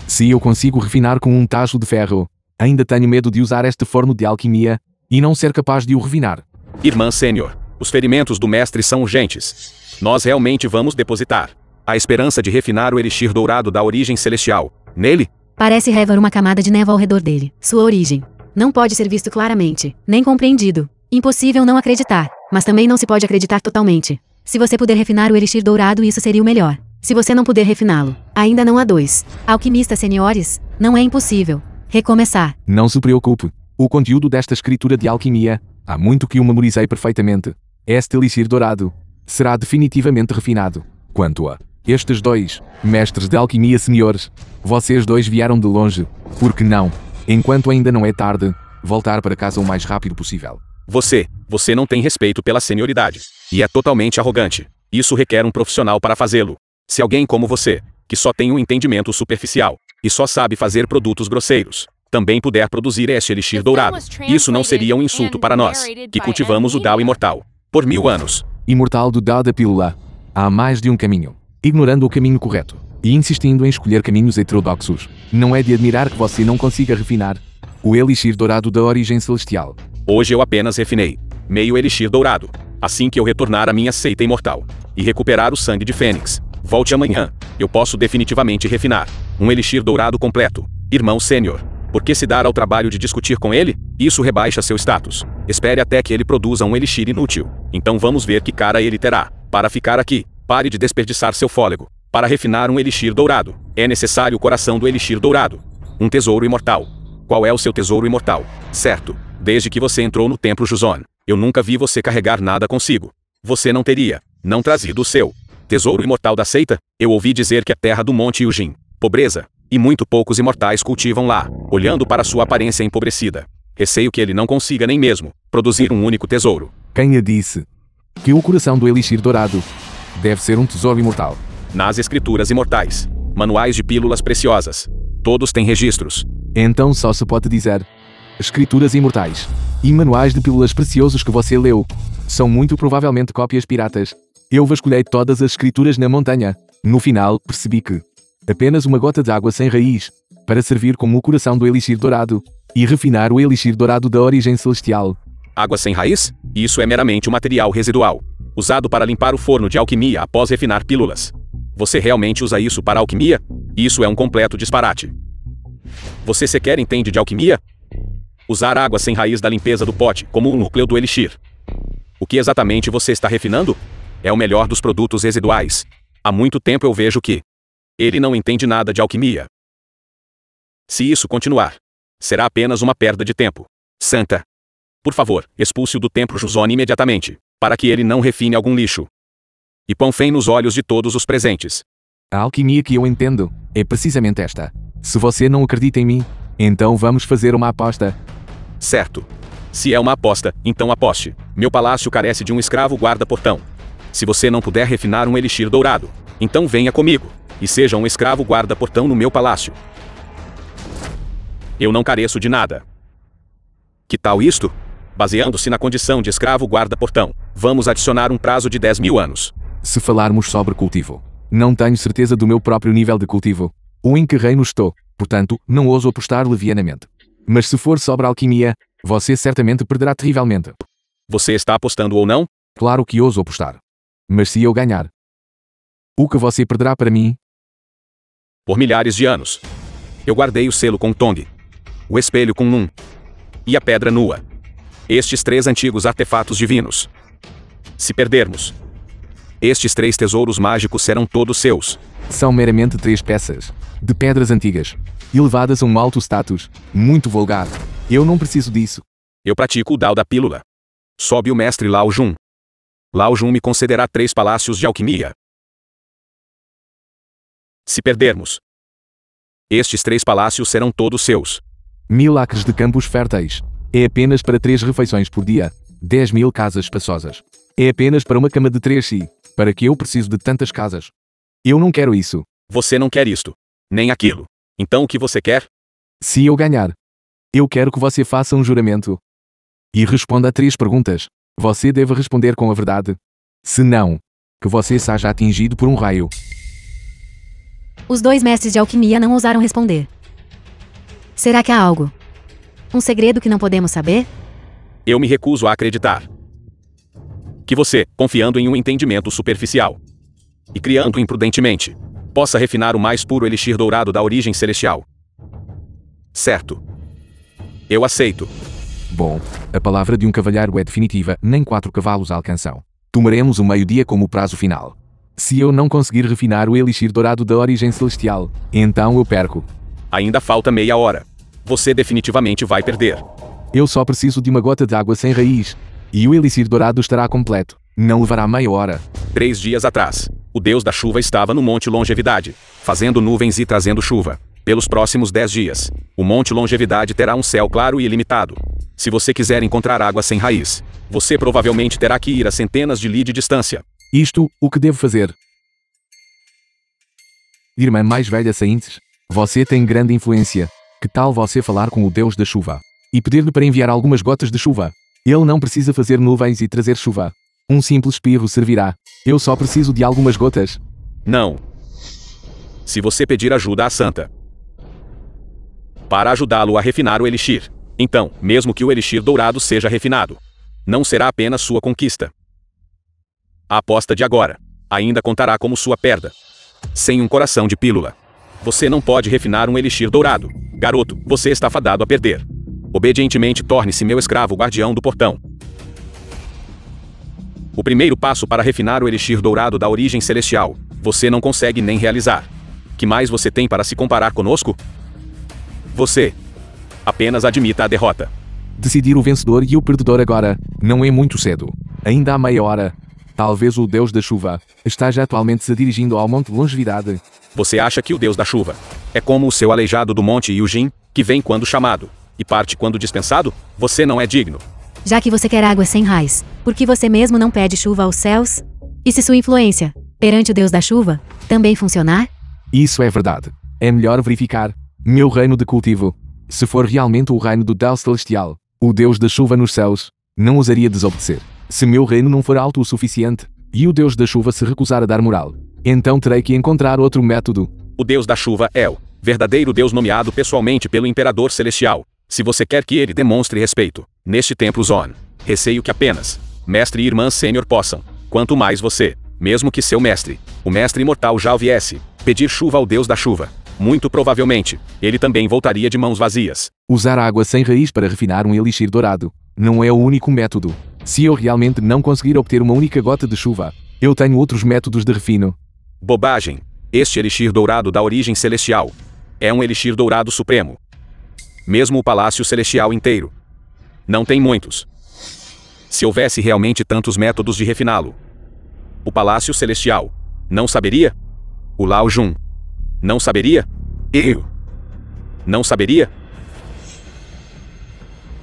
Se eu consigo refinar com um tacho de ferro, ainda tenho medo de usar este forno de alquimia e não ser capaz de o refinar. Irmã sênior, os ferimentos do mestre são urgentes. Nós realmente vamos depositar a esperança de refinar o elixir dourado da origem celestial nele? Parece revar uma camada de névoa ao redor dele. Sua origem não pode ser visto claramente, nem compreendido. Impossível não acreditar, mas também não se pode acreditar totalmente. Se você puder refinar o elixir dourado, isso seria o melhor. Se você não puder refiná-lo, ainda não há 2 alquimistas seniores. Não é impossível recomeçar. Não se preocupe. O conteúdo desta escritura de alquimia Há muito que o memorizei perfeitamente. Este elixir dourado será definitivamente refinado. Quanto a estes dois mestres de alquimia senhores, vocês dois vieram de longe. Por que não, enquanto ainda não é tarde, voltar para casa o mais rápido possível? Você não tem respeito pela senioridade. E é totalmente arrogante. Isso requer um profissional para fazê-lo. Se alguém como você, que só tem um entendimento superficial, e só sabe fazer produtos grosseiros, também puder produzir este elixir dourado, isso não seria um insulto para nós, que cultivamos o Dao imortal por 1000 anos. Imortal do Dao da pílula. Há mais de um caminho. Ignorando o caminho correto e insistindo em escolher caminhos heterodoxos, não é de admirar que você não consiga refinar o elixir dourado da origem celestial. Hoje eu apenas refinei meio elixir dourado. Assim que eu retornar à minha seita imortal e recuperar o sangue de Fênix, volte amanhã. Eu posso definitivamente refinar um elixir dourado completo. Irmão sênior, por que se dar ao trabalho de discutir com ele? Isso rebaixa seu status. Espere até que ele produza um elixir inútil. Então vamos ver que cara ele terá para ficar aqui. Pare de desperdiçar seu fôlego. Para refinar um elixir dourado, é necessário o coração do elixir dourado. Um tesouro imortal. Qual é o seu tesouro imortal? Certo. Desde que você entrou no Templo Juzon, eu nunca vi você carregar nada consigo. Você não teria não trazido o seu tesouro imortal da seita? Eu ouvi dizer que a terra do Monte Yujin, pobreza, e muito poucos imortais cultivam lá, olhando para sua aparência empobrecida. Receio que ele não consiga nem mesmo produzir um único tesouro. Quem a disse que o coração do elixir dourado deve ser um tesouro imortal? Nas escrituras imortais, manuais de pílulas preciosas, todos têm registros. Então só se pode dizer escrituras imortais e manuais de pílulas preciosos que você leu são muito provavelmente cópias piratas. Eu vasculhei todas as escrituras na montanha. No final, percebi que apenas uma gota de água sem raiz para servir como o coração do elixir dourado e refinar o elixir dourado da origem celestial. Água sem raiz? Isso é meramente um material residual, usado para limpar o forno de alquimia após refinar pílulas. Você realmente usa isso para alquimia? Isso é um completo disparate. Você sequer entende de alquimia? Usar água sem raiz da limpeza do pote como o núcleo do elixir. O que exatamente você está refinando? É o melhor dos produtos residuais. Há muito tempo eu vejo que ele não entende nada de alquimia. Se isso continuar, será apenas uma perda de tempo. Santa, por favor, expulse-o do Templo Juzon imediatamente, para que ele não refine algum lixo. E põe fé nos olhos de todos os presentes. A alquimia que eu entendo é precisamente esta. Se você não acredita em mim, então vamos fazer uma aposta. Certo. Se é uma aposta, então aposte. Meu palácio carece de um escravo guarda-portão. Se você não puder refinar um elixir dourado, então venha comigo e seja um escravo guarda-portão no meu palácio. Eu não careço de nada. Que tal isto? Baseando-se na condição de escravo guarda-portão, vamos adicionar um prazo de 10.000 anos. Se falarmos sobre cultivo, não tenho certeza do meu próprio nível de cultivo, ou em que reino estou, portanto, não ouso apostar levianamente. Mas se for sobre alquimia, você certamente perderá terrivelmente. Você está apostando ou não? Claro que ouso apostar. Mas se eu ganhar, o que você perderá para mim? Por milhares de anos, eu guardei o selo com Tong, o espelho com Nun e a pedra nua. Estes 3 antigos artefatos divinos. Se perdermos, estes 3 tesouros mágicos serão todos seus. São meramente 3 peças de pedras antigas, elevadas a um alto status, muito vulgar. Eu não preciso disso. Eu pratico o Dao da pílula. Sobe o mestre Lao Jun. Lao Jun me concederá 3 palácios de alquimia. Se perdermos, estes 3 palácios serão todos seus. 1000 acres de campos férteis. É apenas para 3 refeições por dia. 10.000 casas espaçosas. É apenas para uma cama de 3 si. Para que eu preciso de tantas casas? Eu não quero isso. Você não quer isto, nem aquilo. Então o que você quer? Se eu ganhar, eu quero que você faça um juramento e responda a 3 perguntas. Você deve responder com a verdade. Se não, que você seja atingido por um raio. Os 2 mestres de alquimia não ousaram responder. Será que há algo? Um segredo que não podemos saber? Eu me recuso a acreditar que você, confiando em um entendimento superficial e criando imprudentemente, possa refinar o mais puro elixir dourado da origem celestial. Certo. Eu aceito. Bom, a palavra de um cavalheiro é definitiva, nem 4 cavalos alcançam. Tomaremos o meio-dia como prazo final. Se eu não conseguir refinar o elixir dourado da origem celestial, então eu perco. Ainda falta meia hora. Você definitivamente vai perder. Eu só preciso de uma gota de água sem raiz. E o elixir dourado estará completo. Não levará meia hora. 3 dias atrás, o deus da chuva estava no Monte Longevidade, fazendo nuvens e trazendo chuva. Pelos próximos 10 dias, o Monte Longevidade terá um céu claro e ilimitado. Se você quiser encontrar água sem raiz, você provavelmente terá que ir a centenas de li de distância. Isto, o que devo fazer? Irmã mais velha Saintes, você tem grande influência. Que tal você falar com o Deus da chuva? E pedir-lhe para enviar algumas gotas de chuva? Ele não precisa fazer nuvens e trazer chuva. Um simples espirro servirá. Eu só preciso de algumas gotas. Não. Se você pedir ajuda à santa para ajudá-lo a refinar o elixir, então, mesmo que o elixir dourado seja refinado, não será apenas sua conquista. A aposta de agora ainda contará como sua perda. Sem um coração de pílula, você não pode refinar um elixir dourado. Garoto, você está fadado a perder. Obedientemente torne-se meu escravo guardião do portão. O primeiro passo para refinar o elixir dourado da origem celestial, você não consegue nem realizar. Que mais você tem para se comparar conosco? Você apenas admita a derrota. Decidir o vencedor e o perdedor agora, não é muito cedo. Ainda há meia hora. Talvez o Deus da chuva esteja atualmente se dirigindo ao Monte Longevidade. Você acha que o Deus da chuva é como o seu aleijado do Monte Yujin, que vem quando chamado e parte quando dispensado? Você não é digno. Já que você quer água sem raiz, por que você mesmo não pede chuva aos céus? E se sua influência, perante o Deus da chuva, também funcionar? Isso é verdade. É melhor verificar. Meu reino de cultivo. Se for realmente o reino do Deus Celestial, o Deus da chuva nos céus, não ousaria desobedecer. Se meu reino não for alto o suficiente, e o Deus da chuva se recusar a dar moral, então terei que encontrar outro método. O Deus da chuva é o verdadeiro Deus nomeado pessoalmente pelo Imperador Celestial. Se você quer que ele demonstre respeito neste templo Zon, receio que apenas mestre e irmã sênior possam, quanto mais você, mesmo que seu mestre, o mestre imortal já o viesse, pedir chuva ao Deus da chuva. Muito provavelmente, ele também voltaria de mãos vazias. Usar água sem raiz para refinar um elixir dourado não é o único método. Se eu realmente não conseguir obter uma única gota de chuva, eu tenho outros métodos de refino. Bobagem. Este elixir dourado da origem celestial é um elixir dourado supremo. Mesmo o palácio celestial inteiro não tem muitos. Se houvesse realmente tantos métodos de refiná-lo, o palácio celestial não saberia? O Lao Jun não saberia? Eu não saberia?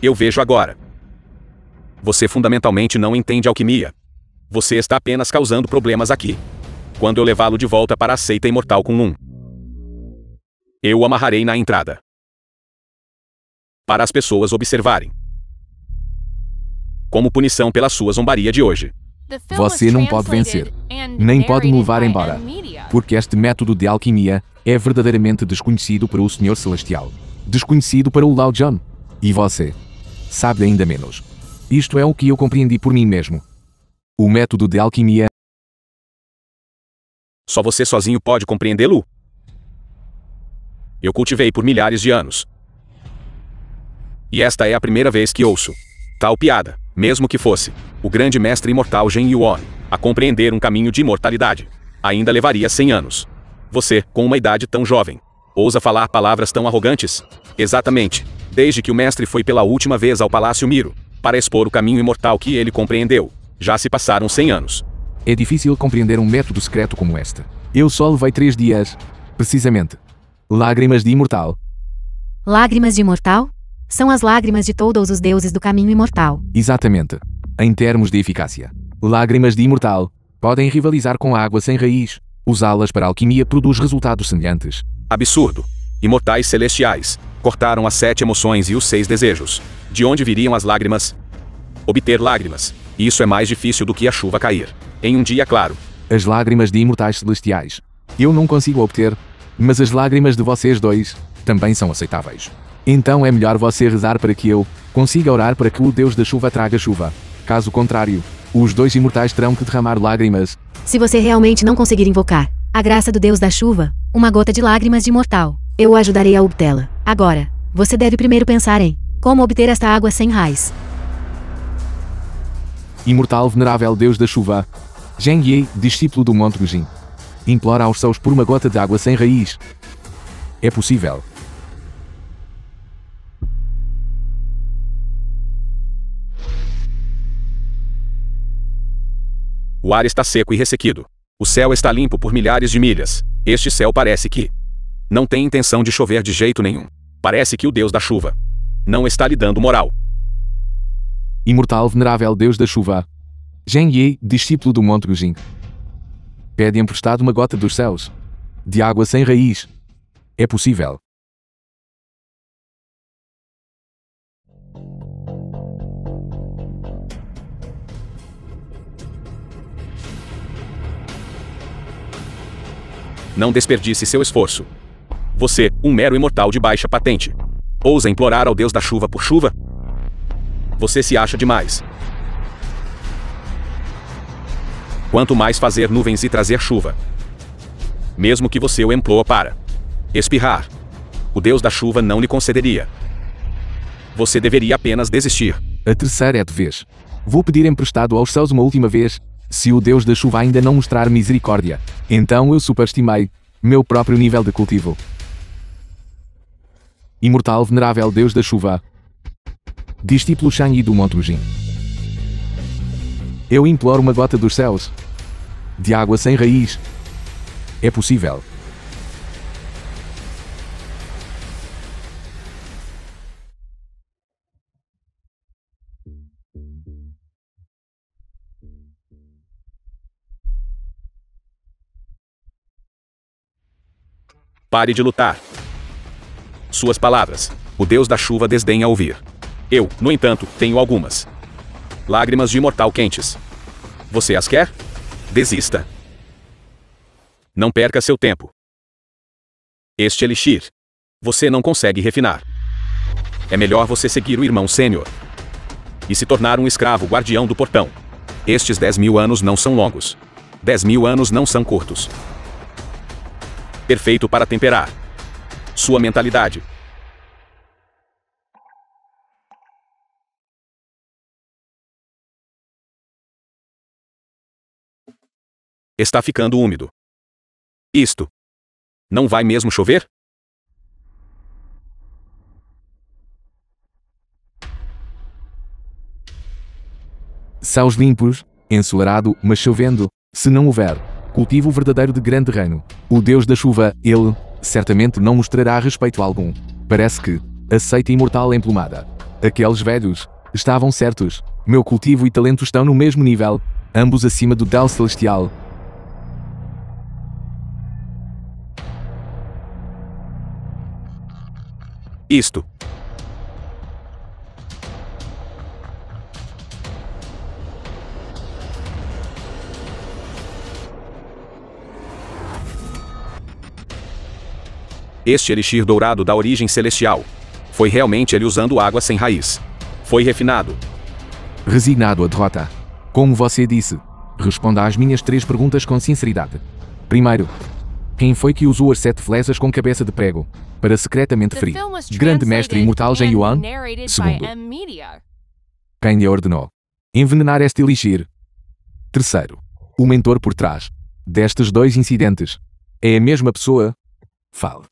Eu vejo agora. Você fundamentalmente não entende alquimia. Você está apenas causando problemas aqui. Quando eu levá-lo de volta para a seita imortal com eu o amarrarei na entrada, para as pessoas observarem. Como punição pela sua zombaria de hoje. Você não pode vencer, nem pode me levar embora, porque este método de alquimia é verdadeiramente desconhecido para o Senhor Celestial, desconhecido para o Lao John. E você sabe ainda menos. Isto é o que eu compreendi por mim mesmo. O método de alquimia. Só você sozinho pode compreendê-lo? Eu cultivei por milhares de anos. E esta é a primeira vez que ouço tal piada, mesmo que fosse o grande mestre imortal Zhen Yuan a compreender um caminho de imortalidade. Ainda levaria 100 anos. Você, com uma idade tão jovem, ousa falar palavras tão arrogantes? Exatamente. Desde que o mestre foi pela última vez ao Palácio Miro, para expor o caminho imortal que ele compreendeu, já se passaram 100 anos. É difícil compreender um método secreto como este. Eu só levei 3 dias. Precisamente. Lágrimas de imortal. Lágrimas de imortal? São as lágrimas de todos os deuses do caminho imortal. Exatamente. Em termos de eficácia, lágrimas de imortal podem rivalizar com a água sem raiz. Usá-las para alquimia produz resultados semelhantes. Absurdo. Imortais celestiais cortaram as 7 emoções e os 6 desejos. De onde viriam as lágrimas? Obter lágrimas. Isso é mais difícil do que a chuva cair em um dia claro. As lágrimas de imortais celestiais eu não consigo obter, mas as lágrimas de vocês dois também são aceitáveis. Então é melhor você rezar para que eu consiga orar para que o Deus da chuva traga chuva. Caso contrário, os dois imortais terão que derramar lágrimas. Se você realmente não conseguir invocar a graça do Deus da chuva, uma gota de lágrimas de imortal, eu o ajudarei a obtê-la. Agora, você deve primeiro pensar em como obter esta água sem raiz. Imortal venerável Deus da chuva, Zheng Yi, discípulo do Monte Gujin, implora aos céus por uma gota de água sem raiz. É possível. O ar está seco e ressequido. O céu está limpo por milhares de milhas. Este céu parece que não tem intenção de chover de jeito nenhum. Parece que o Deus da chuva não está lhe dando moral. Imortal venerável Deus da chuva. Zheng Yi, discípulo do Monte Gujing. Pede emprestado uma gota dos céus. De água sem raiz. É possível. Não desperdice seu esforço. Você, um mero imortal de baixa patente, ousa implorar ao Deus da chuva por chuva? Você se acha demais. Quanto mais fazer nuvens e trazer chuva, mesmo que você o emploe para espirrar, o Deus da chuva não lhe concederia. Você deveria apenas desistir. A terceira é de vez. Vou pedir emprestado aos céus uma última vez. Se o Deus da chuva ainda não mostrar misericórdia, então eu superestimei meu próprio nível de cultivo. Imortal venerável Deus da chuva. Discípulo Shang Yi do Monte Gujing. Eu imploro uma gota dos céus. De água sem raiz. É possível. Pare de lutar. Suas palavras, o Deus da chuva desdenha ouvir. Eu, no entanto, tenho algumas. Lágrimas de imortal quentes. Você as quer? Desista. Não perca seu tempo. Este elixir, você não consegue refinar. É melhor você seguir o irmão sênior e se tornar um escravo guardião do portão. Estes 10.000 anos não são longos. 10.000 anos não são curtos. Perfeito para temperar sua mentalidade. Está ficando úmido. Isto não vai mesmo chover? Céus limpos, ensolarado, mas chovendo, se não houver cultivo verdadeiro de grande reino. O Deus da chuva, ele, certamente não mostrará respeito algum. Parece que a seita imortal emplumada. Aqueles velhos estavam certos. Meu cultivo e talento estão no mesmo nível, ambos acima do Del Celestial. Isto Este elixir dourado da origem celestial. Foi realmente ele usando água sem raiz. Foi refinado. Resignado à derrota. Como você disse, responda às minhas 3 perguntas com sinceridade. Primeiro, quem foi que usou as 7 flechas com cabeça de prego para secretamente ferir grande mestre imortal Zhen Yuan? Segundo, quem lhe ordenou envenenar este elixir? Terceiro, o mentor por trás destes 2 incidentes é a mesma pessoa? Fale.